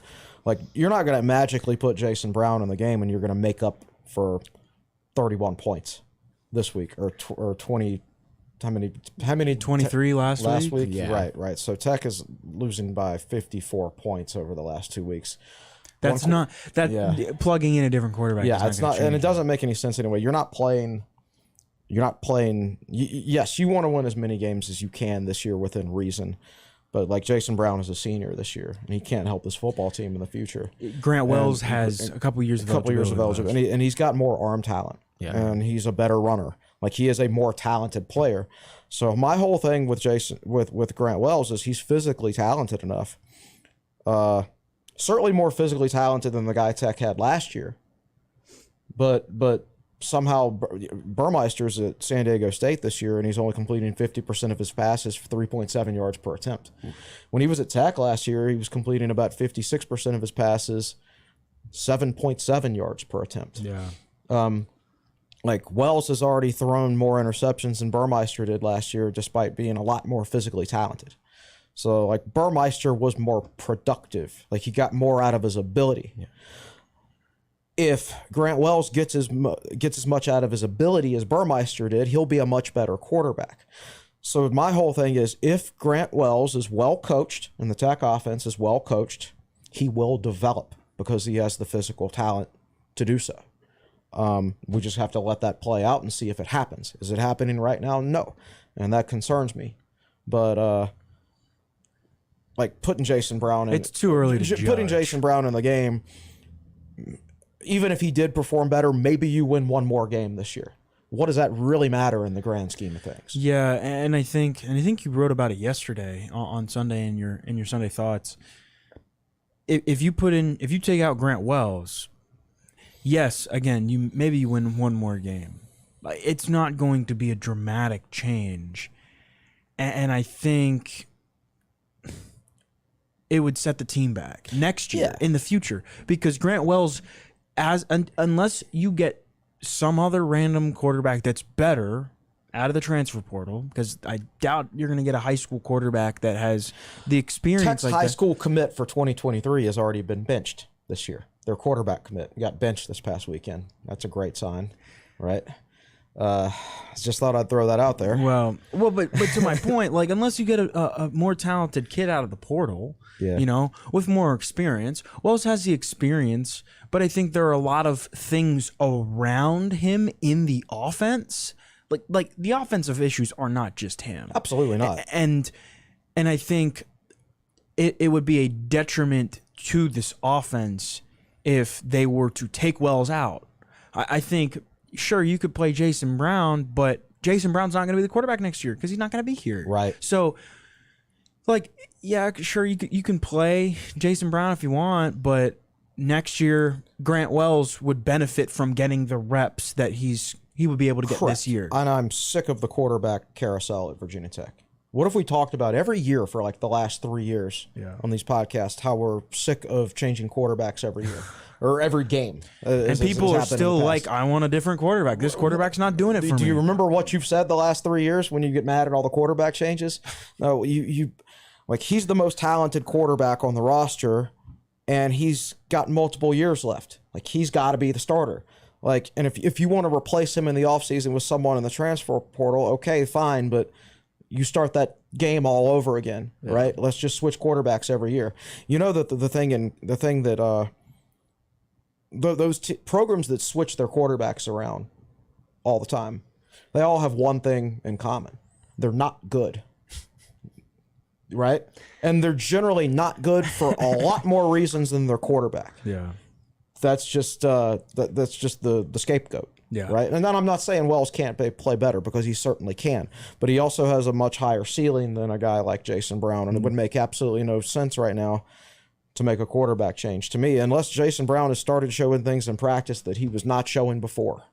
you're not going to magically put Jason Brown in the game and you're going to make up for 31 points this week or 20. How many? 23 last week. Yeah. Right. So Tech is losing by 54 points over the last 2 weeks. That's plugging in a different quarterback. Yeah, it's not, and it doesn't make any sense anyway. You're not playing. Yes, you want to win as many games as you can this year within reason, but Jason Brown is a senior this year, and he can't help his football team in the future. Grant Wells has a couple years of eligibility, and he's got more arm talent. Yeah. And he's a better runner. Like, he is a more talented player. So my whole thing with with Grant Wells is he's physically talented enough. Certainly more physically talented than the guy Tech had last year. But somehow Burmeister's at San Diego State this year, and he's only completing 50% of his passes for 3.7 yards per attempt. When he was at Tech last year, he was completing about 56% of his passes, 7.7 yards per attempt. Yeah. Like, Wells has already thrown more interceptions than Burmeister did last year, despite being a lot more physically talented. So, like, Burmeister was more productive. Like, he got more out of his ability. Yeah. If Grant Wells gets as much out of his ability as Burmeister did, he'll be a much better quarterback. So my whole thing is, if Grant Wells is well coached and the Tech offense is well coached, he will develop because he has the physical talent to do so. We just have to let that play out and see if it happens. Is it happening right now? No. And that concerns me. But like, putting Jason Brown in, it's too early to judge. Putting Jason Brown in the game, even if he did perform better, maybe you win one more game this year. What does that really matter in the grand scheme of things? Yeah, and I think you wrote about it yesterday on Sunday in your Sunday thoughts. If you take out Grant Wells, yes, again, maybe you win one more game. It's not going to be a dramatic change, and I think it would set the team back next year in the future, because Grant Wells, unless you get some other random quarterback that's better out of the transfer portal, because I doubt you're going to get a high school quarterback that has the experience. Tech's like high that. School commit for 2023 has already been benched this year. Their quarterback commit got benched this past weekend. That's a great sign, right? Just thought I'd throw that out there. Well, but to my point, like, unless you get a more talented kid out of the portal, with more experience. Wells has the experience, but I think there are a lot of things around him in the offense. Like the offensive issues are not just him. Absolutely not. And I think it would be a detriment to this offense if they were to take Wells out. I think, sure, you could play Jason Brown, but Jason Brown's not going to be the quarterback next year because he's not going to be here. Right. So, like, yeah, sure, you can play Jason Brown if you want, but next year Grant Wells would benefit from getting the reps that he would be able to get this year. And I'm sick of the quarterback carousel at Virginia Tech. What if we talked about every year for like the last 3 years on these podcasts, how we're sick of changing quarterbacks every year or every game? And people are still like, I want a different quarterback. This quarterback's not doing it for me. Do you remember what you've said the last 3 years when you get mad at all the quarterback changes? No, you like, he's the most talented quarterback on the roster, and he's got multiple years left. Like, he's got to be the starter. Like, and if you want to replace him in the offseason with someone in the transfer portal, okay, fine, but you start that game all over again, right? Let's just switch quarterbacks every year. You know that the thing that those programs that switch their quarterbacks around all the time, they all have one thing in common: they're not good, right? And they're generally not good for a lot more reasons than their quarterback. Yeah, that's just that's just the scapegoat. Yeah. Right. And then I'm not saying Wells can't play better, because he certainly can, but he also has a much higher ceiling than a guy like Jason Brown. And it would make absolutely no sense right now to make a quarterback change to me, unless Jason Brown has started showing things in practice that he was not showing before,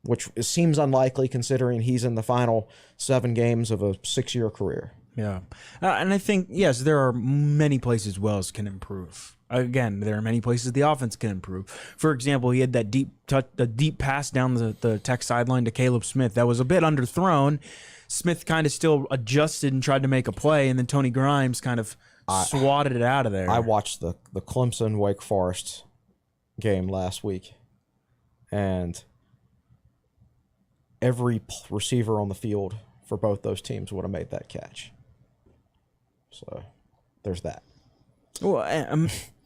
which seems unlikely considering he's in the final 7 games of a 6-year career. Yeah. And I think, yes, there are many places Wells can improve. Again, there are many places the offense can improve. For example, he had that deep pass down the Tech sideline to Caleb Smith that was a bit underthrown. Smith kind of still adjusted and tried to make a play, and then Tony Grimes kind of swatted it out of there. I watched the Clemson-Wake Forest game last week, and every receiver on the field for both those teams would have made that catch. So there's that. Well,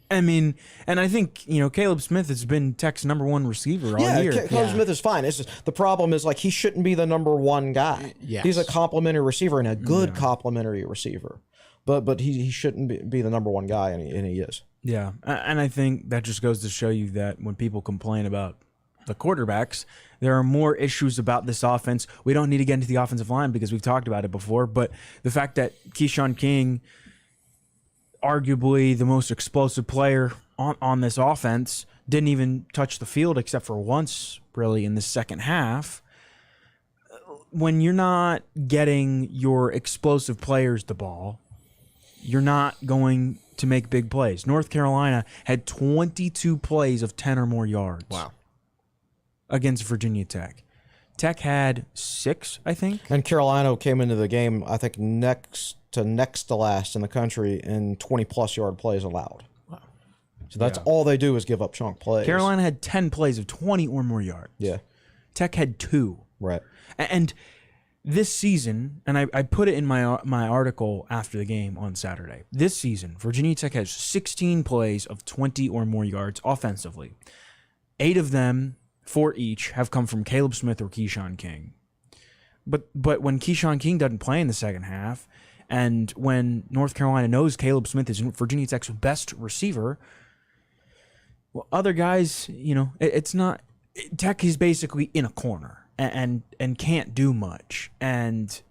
I mean, and I think, Caleb Smith has been Tech's #1 receiver all year. Caleb Smith is fine. It's just, the problem is, like, he shouldn't be the #1 guy. Yes. He's a complimentary receiver and a good complimentary receiver. But he shouldn't be the #1 guy, and he is. Yeah, and I think that just goes to show you that when people complain about the quarterbacks. There are more issues about this offense. We don't need to get into the offensive line because we've talked about it before, but the fact that Keyshawn King, arguably the most explosive player on this offense, didn't even touch the field except for once, really, in the second half. When you're not getting your explosive players the ball, you're not going to make big plays. North Carolina had 22 plays of 10 or more yards. Wow. Against Virginia Tech. Tech had 6, I think. And Carolina came into the game, I think, next to last in the country in 20-plus yard plays allowed. Wow. So that's all they do is give up chunk plays. Carolina had 10 plays of 20 or more yards. Yeah. Tech had 2. Right. And this season, and I put it in my article after the game on Saturday, this season, Virginia Tech has 16 plays of 20 or more yards offensively. 8 of them, 4 each, have come from Caleb Smith or Keyshawn King. But when Keyshawn King doesn't play in the second half, and when North Carolina knows Caleb Smith is Virginia Tech's best receiver, well, other guys, it's not. Tech is basically in a corner and can't do much. And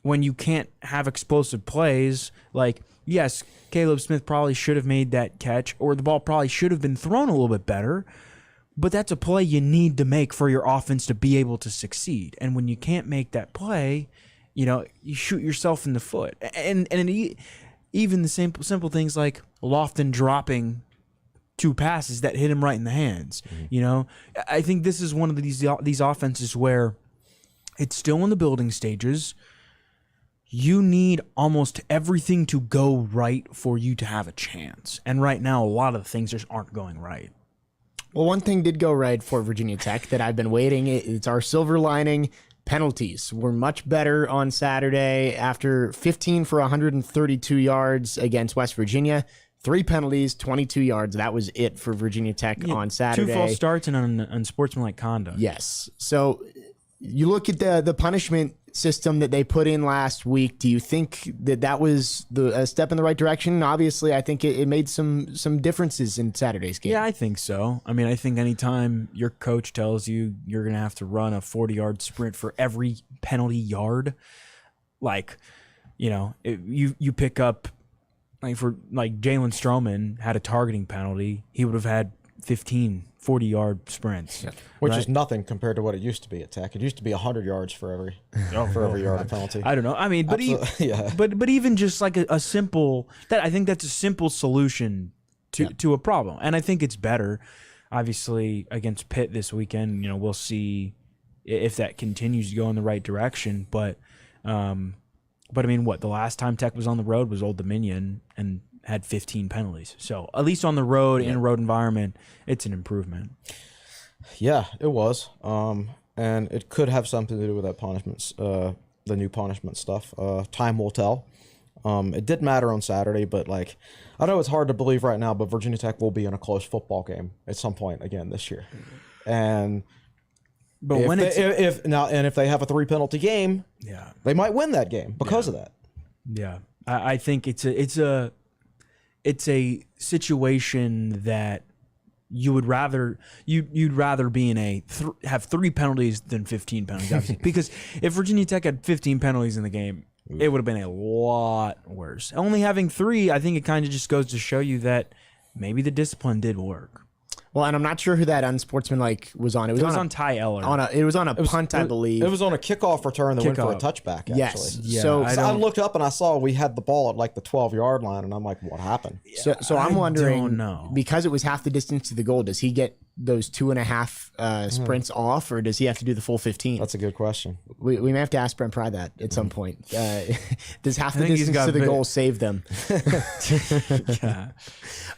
when you can't have explosive plays, like, yes, Caleb Smith probably should have made that catch, or the ball probably should have been thrown a little bit better. But that's a play you need to make for your offense to be able to succeed. And when you can't make that play, you shoot yourself in the foot. And even the simple things like Lofton dropping 2 passes that hit him right in the hands. Mm-hmm. I think this is one of these offenses where it's still in the building stages. You need almost everything to go right for you to have a chance. And right now, a lot of the things just aren't going right. Well, one thing did go right for Virginia Tech that I've been waiting. It's our silver lining. Penalties were much better on Saturday after 15 for 132 yards against West Virginia. 3 penalties, 22 yards. That was it for Virginia Tech on Saturday. 2 false starts and unsportsmanlike conduct. Yes. So you look at the punishment system that they put in last week. Do you think that was a step in the right direction? Obviously, I think it made some differences in Saturday's game. Yeah, I think so. I mean, I think anytime your coach tells you you're going to have to run a 40-yard sprint for every penalty yard, like, you pick up, like Jalen Stroman had a targeting penalty, he would have had 15 40-yard sprints. Which is nothing compared to what it used to be at Tech. It used to be 100 yards for every yard of penalty. I don't know. I mean, but even just like a simple I think that's a simple solution to a problem. And I think it's better. Obviously, against Pitt this weekend, we'll see if that continues to go in the right direction. But I mean, the last time Tech was on the road was Old Dominion and had 15 penalties. So at least on the road, in a road environment, it's an improvement. Yeah, it was. And it could have something to do with that punishments, the new punishment stuff. Time will tell. It did matter on Saturday, but I know it's hard to believe right now, but Virginia Tech will be in a close football game at some point again this year. And if they have a 3 penalty game, they might win that game because of that. Yeah, I think it's a situation that you'd rather be in have 3 penalties than 15 penalties, obviously. Because if Virginia Tech had 15 penalties in the game, it would have been a lot worse. Only having 3, I think it kind of just goes to show you that maybe the discipline did work. Well, and I'm not sure who that unsportsmanlike was on. It was on Ty Eller. It was on a punt, I believe. It was on a kickoff return that went for a touchback, actually. Yes. Yeah, so I looked up and I saw we had the ball at the 12-yard line, and I'm like, what happened? So I'm wondering, don't know. because it was half the distance to the goal, does he get those 2.5 sprints off, or does he have to do the full 15? That's a good question. We may have to ask Brent Pry that at some point. Does half the distance to the goal save them?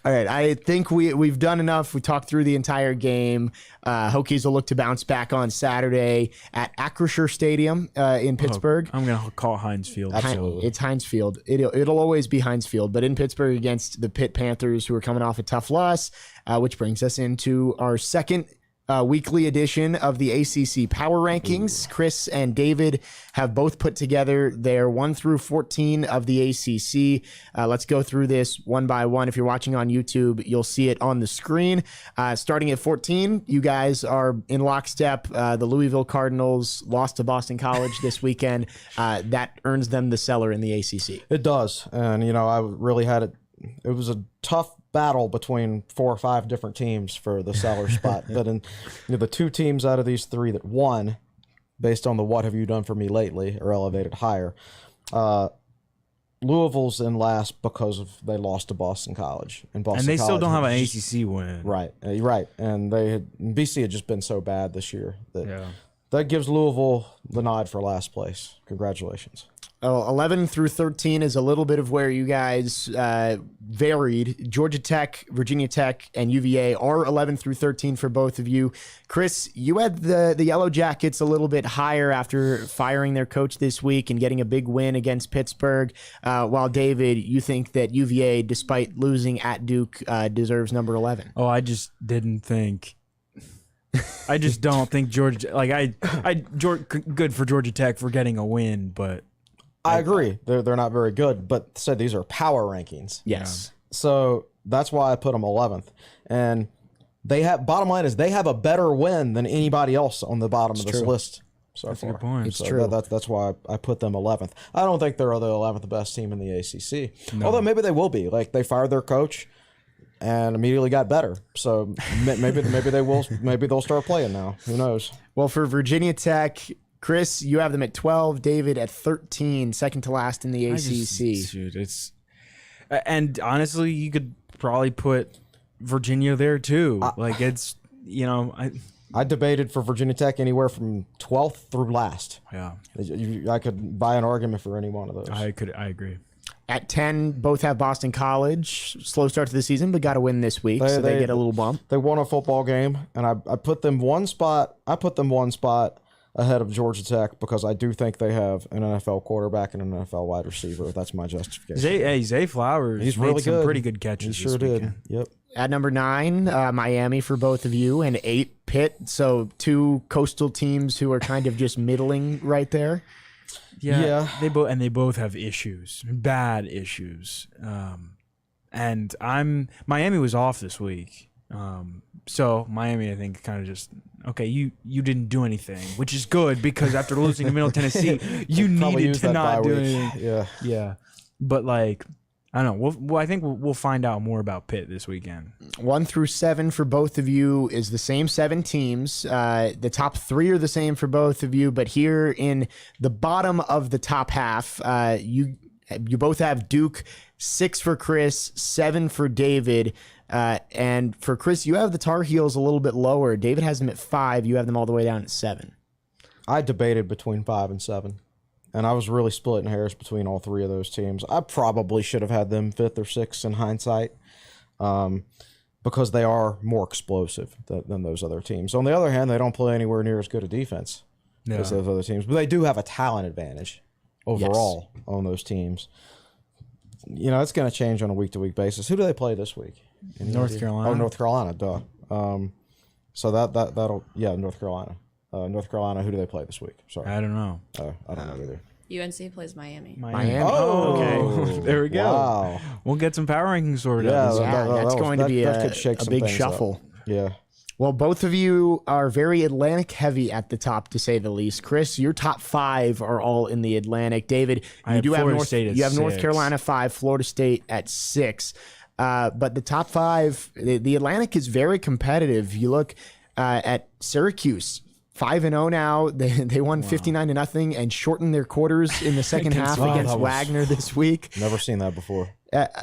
All right, I think we've done enough. We talked through the entire game. Hokies will look to bounce back on Saturday at Acrisure Stadium in Pittsburgh. I'm going to call it Heinz Field. Absolutely. It's Heinz Field. It'll always be Heinz Field, but in Pittsburgh against the Pitt Panthers, who are coming off a tough loss, which brings us into our second weekly edition of the ACC Power Rankings. Chris and David have both put together their 1 through 14 of the ACC. Let's go through this one by one. If you're watching on YouTube, you'll see it on the screen. Starting at 14, you guys are in lockstep. The Louisville Cardinals lost to Boston College this weekend. That earns them the cellar in the ACC. It does. And, I really had it. It was a tough battle between 4 or 5 different teams for the cellar spot. But in the 2 teams out of these 3 that won, based on the what have you done for me lately, are elevated higher. Louisville's in last because they lost to Boston College. And they still don't have an ACC win. Right. And BC had just been so bad this year that gives Louisville the nod for last place. Congratulations. 11 through 13 is a little bit of where you guys varied. Georgia Tech, Virginia Tech, and UVA are 11 through 13 for both of you. Chris, you had the Yellow Jackets a little bit higher after firing their coach this week and getting a big win against Pittsburgh, while David, you think that UVA, despite losing at Duke, deserves number 11. Oh, I just didn't think... I just don't think Georgia... good for Georgia Tech for getting a win, but... I agree. They're not very good, but said these are power rankings. Yes. So that's why I put them 11th. And bottom line is they have a better win than anybody else on the bottom of this list so That's far. a good point. It's true. That's why I put them 11th. I don't think they're the 11th best team in the ACC. No. Although maybe they will be. Like, they fired their coach and immediately got better. So maybe they will. Maybe they'll start playing now. Who knows? Well, for Virginia Tech, Chris, you have them at 12. David at 13, second to last in the ACC. And honestly, you could probably put Virginia there too. I debated for Virginia Tech anywhere from 12th through last. Yeah, I could buy an argument for any one of those. I agree. At 10, both have Boston College. Slow start to the season, but got a win this week, so they get a little bump. They won a football game, and I put them one spot. Ahead of Georgia Tech because I do think they have an NFL quarterback and an NFL wide receiver. That's my justification. Zay Flowers, he's made really some good. Pretty good catches. He sure did. Weekend. Yep. At number 9, Miami for both of you, and 8, Pitt. So 2 coastal teams who are kind of just middling right there. Yeah. They both have issues, bad issues. And Miami was off this week. So Miami, I think, kind of just you didn't do anything, which is good because after losing to Middle Tennessee, you needed to not do anything. Yeah. But I don't know. I think we'll find out more about Pitt this weekend. 1 through 7 for both of you is the same 7 teams. The top 3 are the same for both of you, but here in the bottom of the top half, you both have Duke. 6 for Chris, 7 for David. And for Chris, you have the Tar Heels a little bit lower. David has them at 5. You have them all the way down at 7. I debated between 5 and 7, and I was really splitting hairs between all 3 of those teams. I probably should have had them 5th or 6th in hindsight, because they are more explosive than those other teams. On the other hand, they don't play anywhere near as good a defense as those other teams, but they do have a talent advantage overall on those teams. It's going to change on a week-to-week basis. Who do they play this week? North Carolina. Oh, North Carolina, duh. So that'll North Carolina. North Carolina, who do they play this week? Sorry. I don't know. I don't know either. UNC plays Miami. Oh, okay. There we go. Wow. We'll get some power rankings sorted out. That's going to be a big shuffle. Yeah. Well, both of you are very Atlantic heavy at the top, to say the least. Chris, your top 5 are all in the Atlantic. David, you have North Carolina 5, Florida State at 6. But the top 5, the Atlantic is very competitive. You look at Syracuse, 5-0 now. They won 59-0 and shortened their quarters in the second half against Wagner this week. Never seen that before.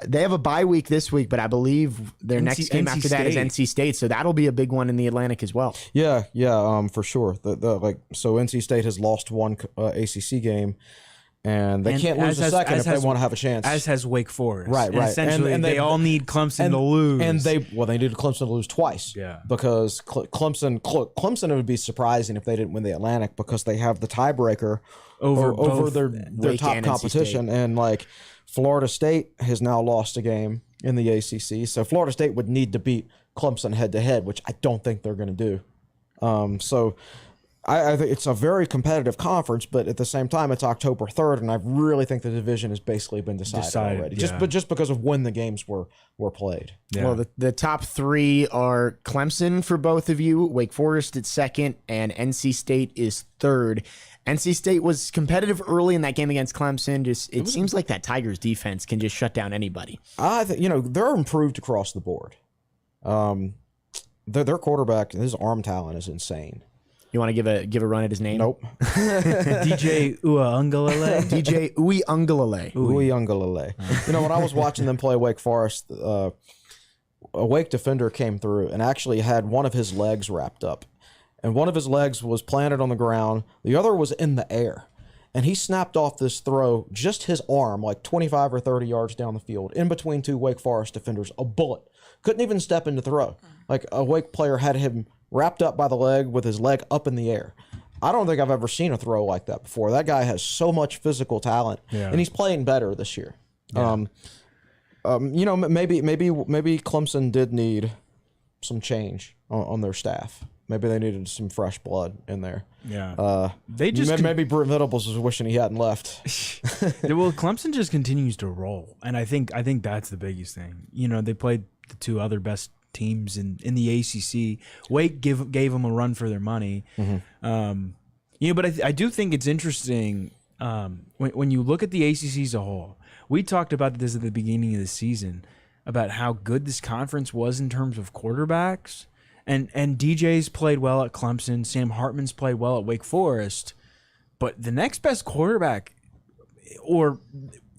They have a bye week this week, but I believe their next game after that is NC State, so that'll be a big one in the Atlantic as well. Yeah, for sure. So NC State has lost one ACC game, and they can't lose a second if they want to have a chance. As has Wake Forest. Right. And essentially, they all need Clemson to lose. And they needed Clemson to lose twice. Yeah. Because Clemson, it would be surprising if they didn't win the Atlantic because they have the tiebreaker over their top competition. And Florida State has now lost a game in the ACC. So Florida State would need to beat Clemson head-to-head, which I don't think they're going to do. So I think it's a very competitive conference, but at the same time, it's October 3rd, and I really think the division has basically been decided already. Yeah. Just because of when the games were played. Yeah. Well, the top three are Clemson for both of you, Wake Forest at second, and NC State is third. NC State was competitive early in that game against Clemson. It seems like that Tigers defense can just shut down anybody. I think they're improved across the board. Their quarterback, his arm talent is insane. You want to give a run at his name? Nope. DJ Uiagalelei. DJ Uiagalelei. Uiagalelei. When I was watching them play Wake Forest, a Wake defender came through and actually had one of his legs wrapped up. And one of his legs was planted on the ground. The other was in the air. And he snapped off this throw, just his arm, like 25 or 30 yards down the field, in between two Wake Forest defenders, a bullet. Couldn't even step in to throw. Like, a Wake player had him wrapped up by the leg with his leg up in the air. I don't think I've ever seen a throw like that before. That guy has so much physical talent, and he's playing better this year. Yeah. Maybe Clemson did need some change on their staff. Maybe they needed some fresh blood in there. Yeah. They just maybe Brent Venables was wishing he hadn't left. Well, Clemson just continues to roll, and I think that's the biggest thing. They played the two other best teams in the ACC. Wake gave them a run for their money. Mm-hmm. But I do think it's interesting when you look at the ACC as a whole. We talked about this at the beginning of the season about how good this conference was in terms of quarterbacks. And DJ's played well at Clemson. Sam Hartman's played well at Wake Forest. But the next best quarterback, or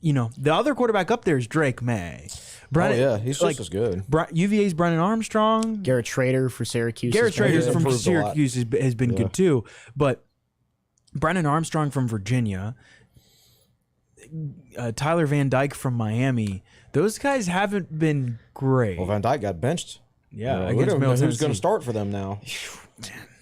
the other quarterback up there is Drake May. He's just as good. UVA's Brennan Armstrong. Garrett Schrader for Syracuse. Garrett Schrader from improved a Syracuse has been good too. But Brennan Armstrong from Virginia, Tyler Van Dyke from Miami, those guys haven't been great. Well, Van Dyke got benched. Yeah, we don't know who's going to start for them now.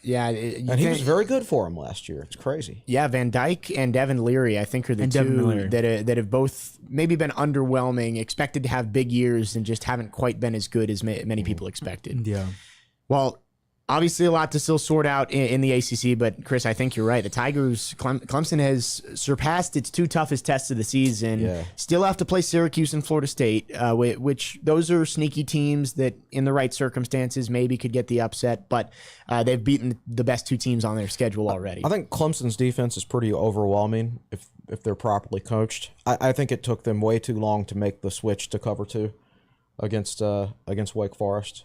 Yeah, and he was very good for him last year. It's crazy. Yeah, Van Dyke and Devin Leary, I think, are the two that have both maybe been underwhelming, expected to have big years, and just haven't quite been as good as many people expected. Yeah. Well, obviously a lot to still sort out in the ACC, but Chris, I think you're right. The Tigers, Clemson has surpassed its two toughest tests of the season. Yeah. Still have to play Syracuse and Florida State, which those are sneaky teams that in the right circumstances maybe could get the upset, but they've beaten the best two teams on their schedule already. I think Clemson's defense is pretty overwhelming if they're properly coached. I think it took them way too long to make the switch to cover two against Wake Forest.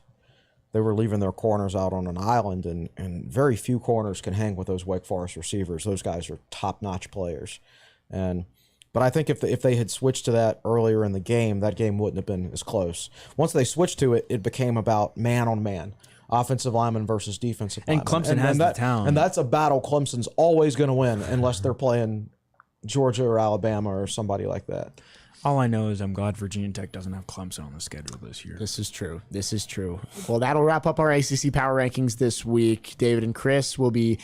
They were leaving their corners out on an island, and very few corners can hang with those Wake Forest receivers. Those guys are top-notch players. But I think if they had switched to that earlier in the game, that game wouldn't have been as close. Once they switched to it, it became about man-on-man, offensive lineman versus defensive lineman. And Clemson has the talent. And that's a battle Clemson's always going to win unless they're playing Georgia or Alabama or somebody like that. All I know is I'm glad Virginia Tech doesn't have Clemson on the schedule this year. This is true. Well, that'll wrap up our ACC Power Rankings this week. David and Chris will be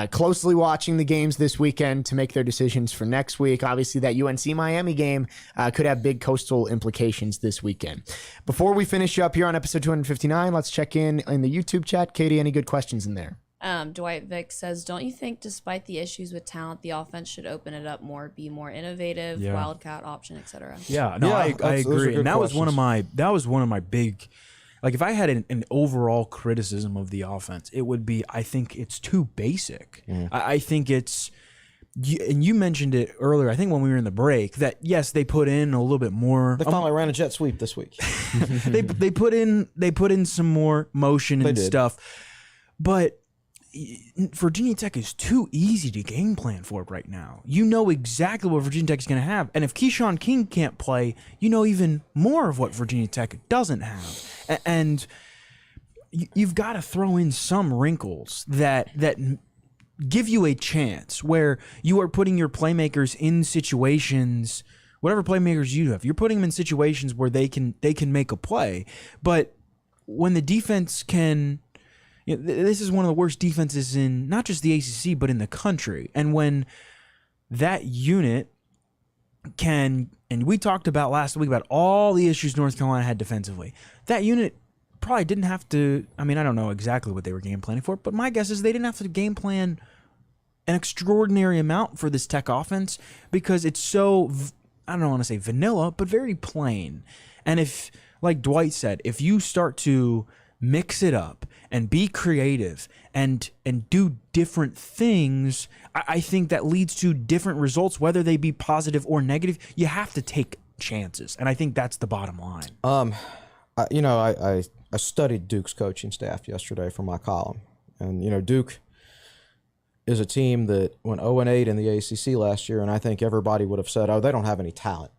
closely watching the games this weekend to make their decisions for next week. Obviously, that UNC Miami game could have big coastal implications this weekend. Before we finish up here on episode 259, let's check in the YouTube chat. Katie, any good questions in there? Dwight Vick says, don't you think despite the issues with talent, the offense should open it up more, be more innovative, wildcat option, etc.? Yeah, no, I agree. And that was one of my big, like if I had an overall criticism of the offense, it would be, I think it's too basic. I think it's, and you mentioned it earlier, I think when we were in the break, that yes, they put in a little bit more. They finally ran a jet sweep this week. they put in some more motion and stuff, but Virginia Tech is too easy to game plan for right now. You know exactly what Virginia Tech is going to have. And if Keyshawn King can't play, you know even more of what Virginia Tech doesn't have. And you've got to throw in some wrinkles that give you a chance where you are putting your playmakers in situations, whatever playmakers you have, you're putting them in situations where they can make a play. But when the defense can... this is one of the worst defenses in not just the ACC, but in the country. And when that unit can, and we talked about last week about all the issues North Carolina had defensively, that unit probably didn't have to. I mean, I don't know exactly what they were game planning for, but my guess is they didn't have to game plan an extraordinary amount for this Tech offense because it's so, I don't want to say vanilla, but very plain. And if, like Dwight said, if you start to mix it up and be creative and do different things, I think that leads to different results, whether they be positive or negative. You have to take chances, and I think that's the bottom line. I studied Duke's coaching staff yesterday for my column, and Duke is a team that went 0-8 in the ACC last year, and I think everybody would have said, "Oh, they don't have any talent."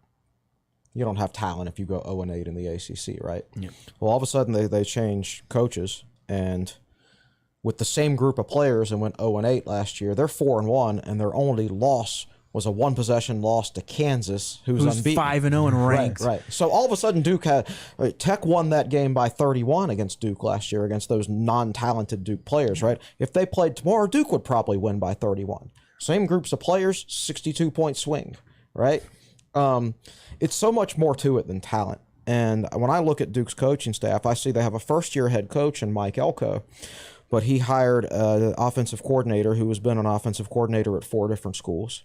You don't have talent if you go 0-8 in the ACC, right? Yeah. Well, all of a sudden they changed coaches, and with the same group of players and went 0-8 last year, they're 4-1, and their only loss was a one-possession loss to Kansas, who's unbeaten. 5-0 in ranks. Right. So all of a sudden, Tech won that game by 31 against Duke last year against those non-talented Duke players, right? If they played tomorrow, Duke would probably win by 31. Same groups of players, 62-point swing, right? It's so much more to it than talent. And when I look at Duke's coaching staff, I see they have a first-year head coach in Mike Elko, but he hired an offensive coordinator who has been an offensive coordinator at 4 different schools,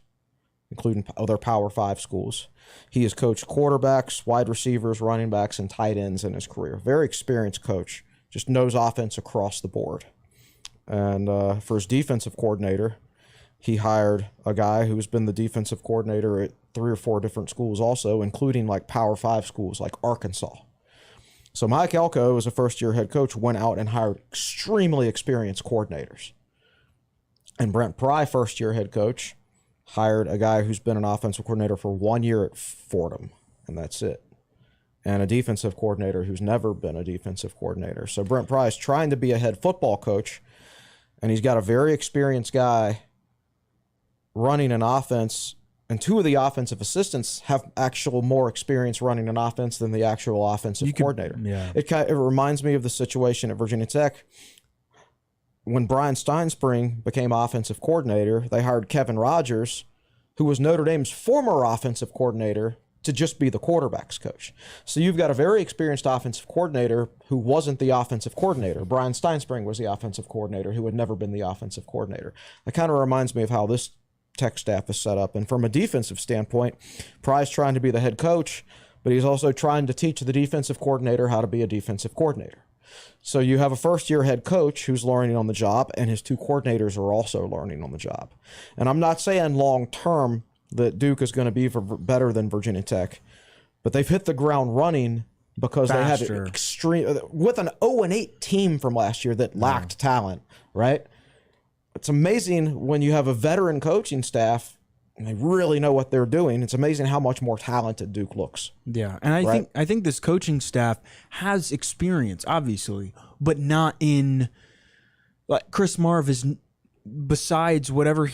including other Power 5 schools. He has coached quarterbacks, wide receivers, running backs, and tight ends in his career. Very experienced coach, just knows offense across the board. And for his defensive coordinator, he hired a guy who's been the defensive coordinator at 3 or 4 different schools also, including like Power 5 schools like Arkansas. So Mike Elko, as a first-year head coach, went out and hired extremely experienced coordinators. And Brent Pry, first-year head coach, hired a guy who's been an offensive coordinator for 1 year at Fordham, and that's it. And a defensive coordinator who's never been a defensive coordinator. So Brent Pry is trying to be a head football coach, and he's got a very experienced guy running an offense, and 2 of the offensive assistants have actual more experience running an offense than the actual offensive coordinator. Yeah. It reminds me of the situation at Virginia Tech. When Brian Steinspring became offensive coordinator, they hired Kevin Rogers, who was Notre Dame's former offensive coordinator, to just be the quarterback's coach. So you've got a very experienced offensive coordinator who wasn't the offensive coordinator. Brian Steinspring was the offensive coordinator who had never been the offensive coordinator. It kind of reminds me of how this Tech staff is set up. And from a defensive standpoint, Pry's trying to be the head coach, but he's also trying to teach the defensive coordinator how to be a defensive coordinator. So you have a first-year head coach who's learning on the job, and his 2 coordinators are also learning on the job. And I'm not saying long-term that Duke is going to be better than Virginia Tech, but they've hit the ground running because Faster. they had extreme with an 0-8 team from last year that lacked talent, right? It's amazing when you have a veteran coaching staff and they really know what they're doing. It's amazing how much more talented Duke looks. Yeah, and I think this coaching staff has experience, obviously, but not in like Chris Marv is, besides whatever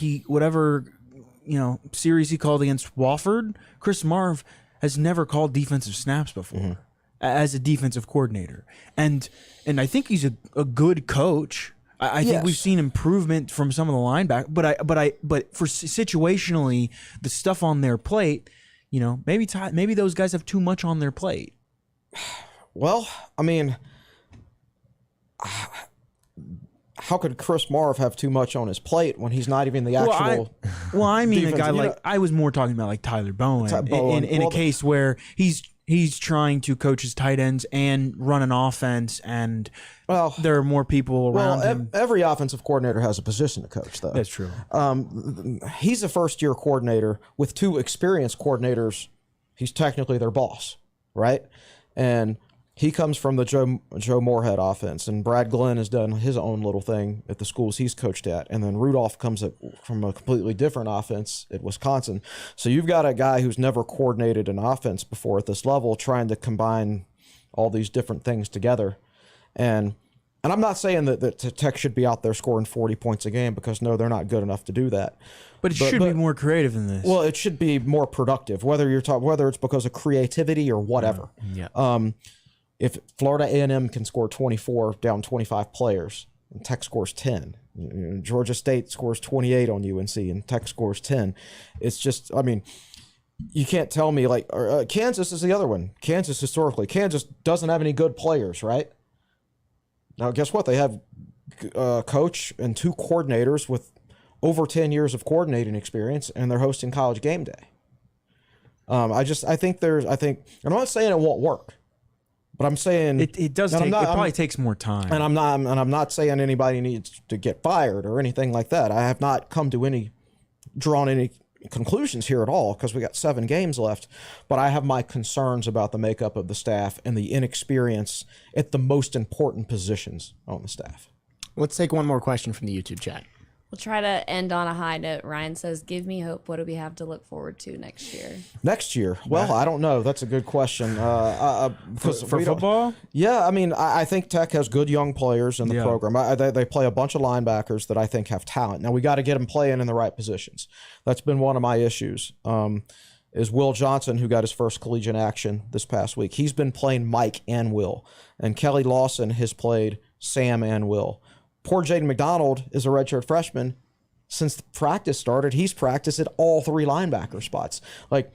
series he called against Wofford. Chris Marv has never called defensive snaps before as a defensive coordinator, and I think he's a good coach. I think we've seen improvement from some of the linebackers, but for situationally, the stuff on their plate, maybe those guys have too much on their plate. Well, I mean, how could Chris Marv have too much on his plate when he's not even the actual? I mean, a guy like I was more talking about like Tyler Bowen, in a case where he's trying to coach his tight ends and run an offense, and there are more people around him. Every offensive coordinator has a position to coach, though. That's true. He's a first-year coordinator with 2 experienced coordinators. He's technically their boss, right? And he comes from the Joe Moorhead offense, and Brad Glenn has done his own little thing at the schools he's coached at, and then Rudolph comes from a completely different offense at Wisconsin. So you've got a guy who's never coordinated an offense before at this level trying to combine all these different things together. And I'm not saying that Tech should be out there scoring 40 points a game, because, no, they're not good enough to do that. But it should be more creative than this. Well, it should be more productive, whether it's because of creativity or whatever. Yeah. If Florida A&M can score 24 down 25 players and Tech scores 10, Georgia State scores 28 on UNC and Tech scores 10, it's just, I mean, you can't tell me Kansas is the other one. Kansas doesn't have any good players, right? Now, guess what? They have a coach and 2 coordinators with over 10 years of coordinating experience, and they're hosting College Game Day. I think, I'm not saying it won't work, but I'm saying it does. It probably takes more time. And I'm not saying anybody needs to get fired or anything like that. I have not drawn any conclusions here at all because we got 7 games left, but I have my concerns about the makeup of the staff and the inexperience at the most important positions on the staff. Let's take one more question from the YouTube chat. We'll try to end on a high note. Ryan says, give me hope. What do we have to look forward to next year? Next year? Well, I don't know. That's a good question. For football? Yeah, I mean, I think Tech has good young players in the program. They play a bunch of linebackers that I think have talent. Now, we got to get them playing in the right positions. That's been one of my issues. Is Will Johnson, who got his first collegiate action this past week. He's been playing Mike and Will. And Kelly Lawson has played Sam and Will. Poor Jaden McDonald is a redshirt freshman. Since the practice started, he's practiced at all 3 linebacker spots. Like,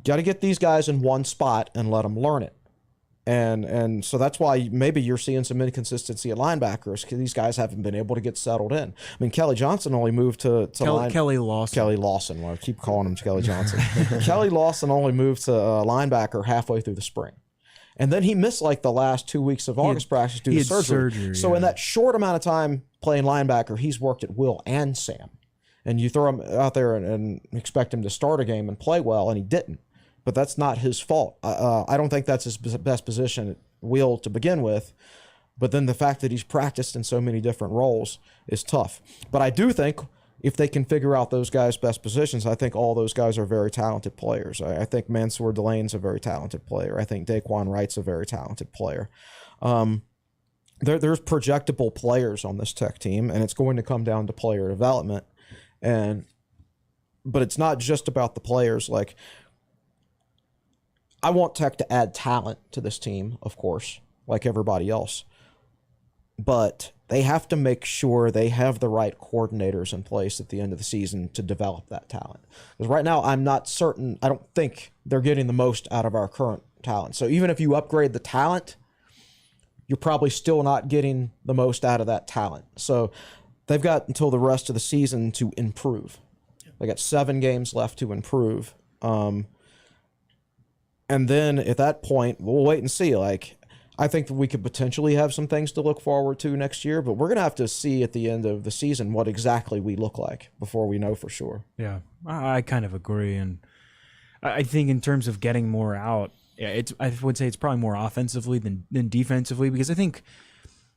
got to get these guys in one spot and let them learn it. And so that's why maybe you're seeing some inconsistency at linebackers because these guys haven't been able to get settled in. I mean, Kelly Johnson only moved to Kelly Lawson. Kelly Lawson. Well, I keep calling him Kelly Johnson. Kelly Lawson only moved to linebacker halfway through the spring. And then he missed like the last 2 weeks of August practice due to surgery. So in that short amount of time playing linebacker, he's worked at Will and Sam. And you throw him out there and expect him to start a game and play well, and he didn't. But that's not his fault. I don't think that's his best position at Will to begin with. But then the fact that he's practiced in so many different roles is tough. But I do think if they can figure out those guys' best positions, I think all those guys are very talented players. I think Mansour Delane's a very talented player. I think Daquan Wright's a very talented player. There's projectable players on this Tech team, and it's going to come down to player development. But it's not just about the players. Like, I want Tech to add talent to this team, of course, like everybody else. But they have to make sure they have the right coordinators in place at the end of the season to develop that talent. Because right now, I'm not certain. I don't think they're getting the most out of our current talent. So even if you upgrade the talent, you're probably still not getting the most out of that talent. So they've got until the rest of the season to improve. They got 7 games left to improve. And then at that point, we'll wait and see. Like, I think that we could potentially have some things to look forward to next year, but we're going to have to see at the end of the season what exactly we look like before we know for sure. Yeah, I kind of agree. And I think in terms of getting more out, I would say it's probably more offensively than defensively, because I think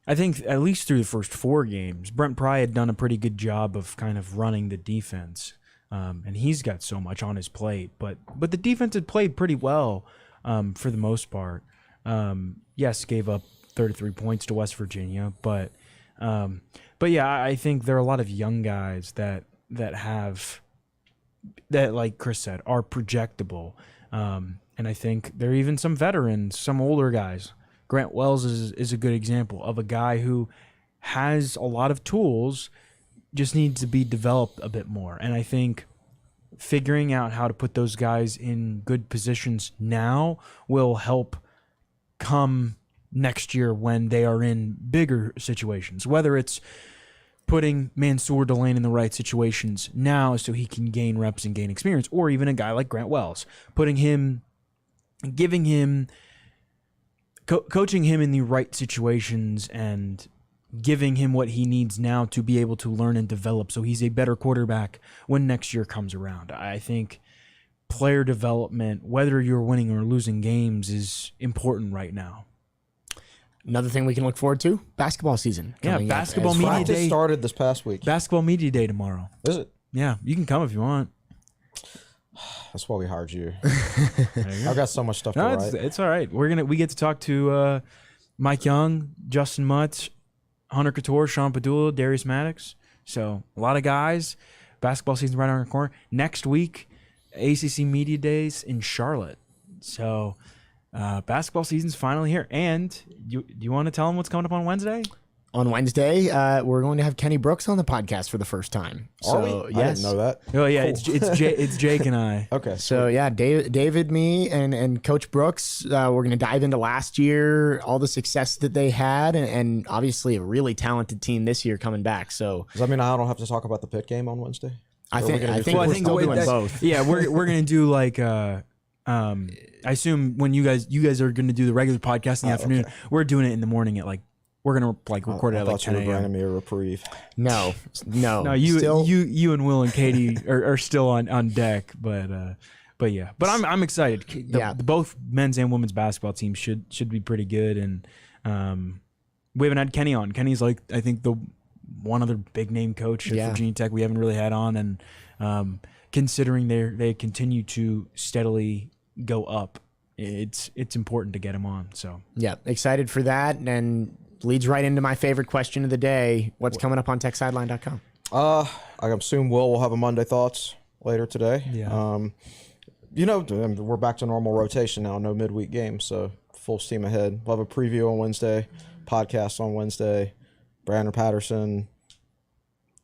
at least through the first 4 games, Brent Pry had done a pretty good job of kind of running the defense. And he's got so much on his plate, but the defense had played pretty well for the most part. Yes, gave up 33 points to West Virginia, but yeah, I think there are a lot of young guys that like Chris said, are projectable. And I think there are even some veterans, some older guys. Grant Wells is a good example of a guy who has a lot of tools, just needs to be developed a bit more. And I think figuring out how to put those guys in good positions now will help come next year when they are in bigger situations, whether it's putting Mansour Delane in the right situations now so he can gain reps and gain experience, or even a guy like Grant Wells, putting him, giving him, coaching him in the right situations and giving him what he needs now to be able to learn and develop so he's a better quarterback when next year comes around. I think player development, whether you're winning or losing games, is important right now. Another thing we can look forward to, basketball season. Yeah, basketball media day started this past week. Basketball media day tomorrow. Is it? Yeah, you can come if you want. That's why we hired you. I've got so much stuff to write. It's all right. We get to talk to Mike Young, Justin Mutz, Hunter Couture, Sean Padula, Darius Maddox. So a lot of guys. Basketball season right around the corner. Next week, ACC Media Days in Charlotte. So basketball season's finally here. And do you want to tell them what's coming up on Wednesday? On Wednesday, we're going to have Kenny Brooks on the podcast for the first time. Are we? I didn't know that. Oh yeah, it's Jake and I. Okay. So yeah, David, me, and Coach Brooks, we're going to dive into last year, all the success that they had, and obviously a really talented team this year coming back. So Does that mean I don't have to talk about the Pitt game on Wednesday? I think we're still doing both. Yeah, we're gonna do like I assume when you guys are gonna do the regular podcast in the afternoon, we're doing it in the morning at like. We're gonna record it at like 10 a.m. You were granting me a reprieve. No. You and Will and Katie are still on deck, but yeah. But I'm excited. Both men's and women's basketball teams should be pretty good, and we haven't had Kenny on. Kenny's like I think the one other big name coach at Virginia Tech we haven't really had on, and considering they continue to steadily go up, it's important to get him on. So yeah, excited for that, and leads right into my favorite question of the day. What's coming up on techsideline.com? I assume Will have a Monday Thoughts later today. Yeah. We're back to normal rotation now. No midweek games, so full steam ahead. We'll have a preview on Wednesday, podcast on Wednesday, Brandon Patterson,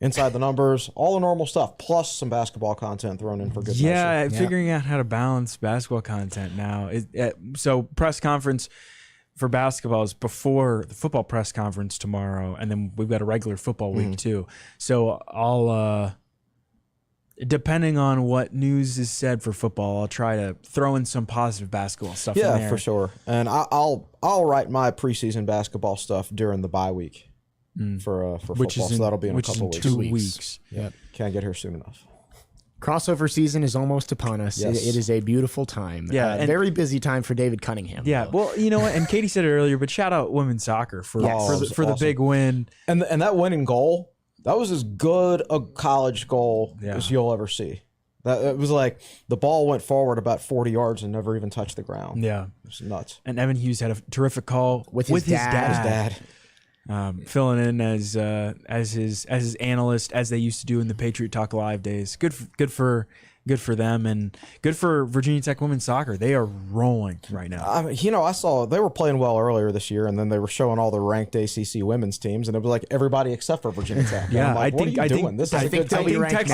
Inside the Numbers, all the normal stuff, plus some basketball content thrown in for good measure. Figuring out how to balance basketball content now. So press conference for basketball is before the football press conference tomorrow, and then we've got a regular football week too. So I'll, depending on what news is said for football, I'll try to throw in some positive basketball stuff. in there. For sure. And I'll write my preseason basketball stuff during the bye week for football. So that'll be in a couple weeks. 2 weeks. Yep. Can't get here soon enough. Crossover season is almost upon us. Yes. It is a beautiful time. Yeah, and very busy time for David Cunningham. Yeah, though. well, you know what? And Katie said it earlier, but shout out women's soccer for the big win. And that winning goal, that was as good a college goal as you'll ever see. It was like the ball went forward about 40 yards and never even touched the ground. Yeah, it was nuts. And Evan Hughes had a terrific call with his dad. Filling in as his analyst, as they used to do in the Patriot Talk Live days. Good for them, and good for Virginia Tech women's soccer. They are rolling right now. I saw they were playing well earlier this year, and then they were showing all the ranked ACC women's teams, and it was like everybody except for Virginia Tech. Yeah, I think Tech's going to be ranked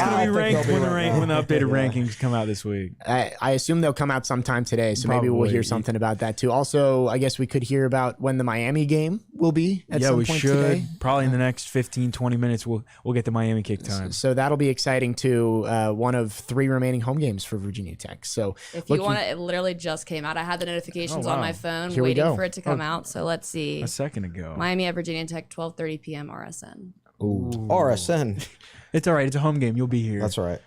when the updated rankings come out this week. I assume they'll come out sometime today, so maybe we'll hear something about that too. Also, I guess we could hear about when the Miami game will be at some point today. Probably in the next 15-20 minutes we'll get the Miami kick time. So that'll be exciting too. One of 3 remaining home games for Virginia Tech. So if you want it literally just came out. I had the notifications on my phone waiting for it to come out. So let's see. A second ago. Miami at Virginia Tech, 12:30 p.m. RSN. Ooh. RSN. It's all right. It's a home game. You'll be here. That's right.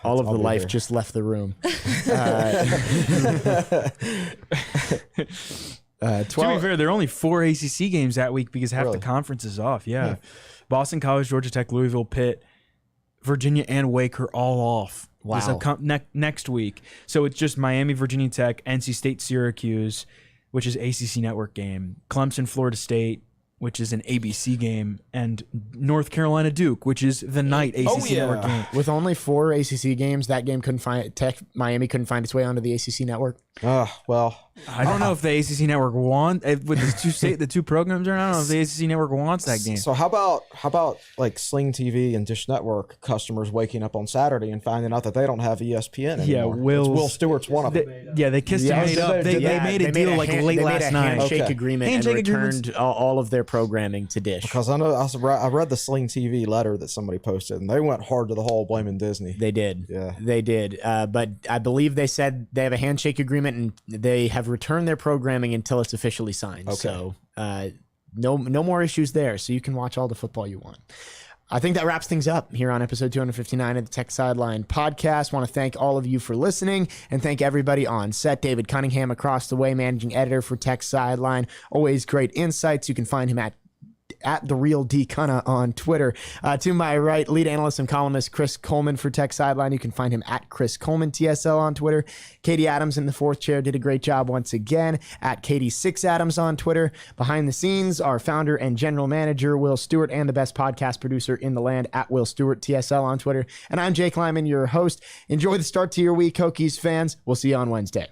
All of the life just left the room. 12. To be fair, there are only 4 ACC games that week because half the conference is off. Yeah. Boston College, Georgia Tech, Louisville, Pitt, Virginia, and Wake are all off. Wow. Next week. So it's just Miami, Virginia Tech, NC State, Syracuse, which is ACC Network game, Clemson, Florida State, which is an ABC game, and North Carolina, Duke, which is the night ACC Network game. With only 4 ACC games, that game Miami couldn't find its way onto the ACC Network. Well, I don't know if the ACC Network with the two programs are. I don't know if the ACC Network wants that game. So how about like Sling TV and Dish Network customers waking up on Saturday and finding out that they don't have ESPN anymore? Yeah, Will Stewart's one of them. They kissed and made up. They made a deal like late last night. Handshake agreement and returned all of their programming to Dish. Because I read the Sling TV letter that somebody posted, and they went hard to the hole blaming Disney. They did. Yeah, they did. But I believe they said they have a handshake agreement and they have returned their programming until it's officially signed. Okay. So no more issues there. So you can watch all the football you want. I think that wraps things up here on episode 259 of the Tech Sideline Podcast. Want to thank all of you for listening and thank everybody on set. David Cunningham across the way, managing editor for Tech Sideline. Always great insights. You can find him at the real D Cunna on Twitter. To my right, lead analyst and columnist Chris Coleman for Tech Sideline. You can find him at Chris Coleman TSL on Twitter. Katie Adams in the 4th chair did a great job once again at Katie6Adams on Twitter. Behind the scenes, our founder and general manager Will Stewart, and the best podcast producer in the land at Will Stewart TSL on Twitter. And I'm Jake Lyman, your host. Enjoy the start to your week, Hokies fans. We'll see you on Wednesday.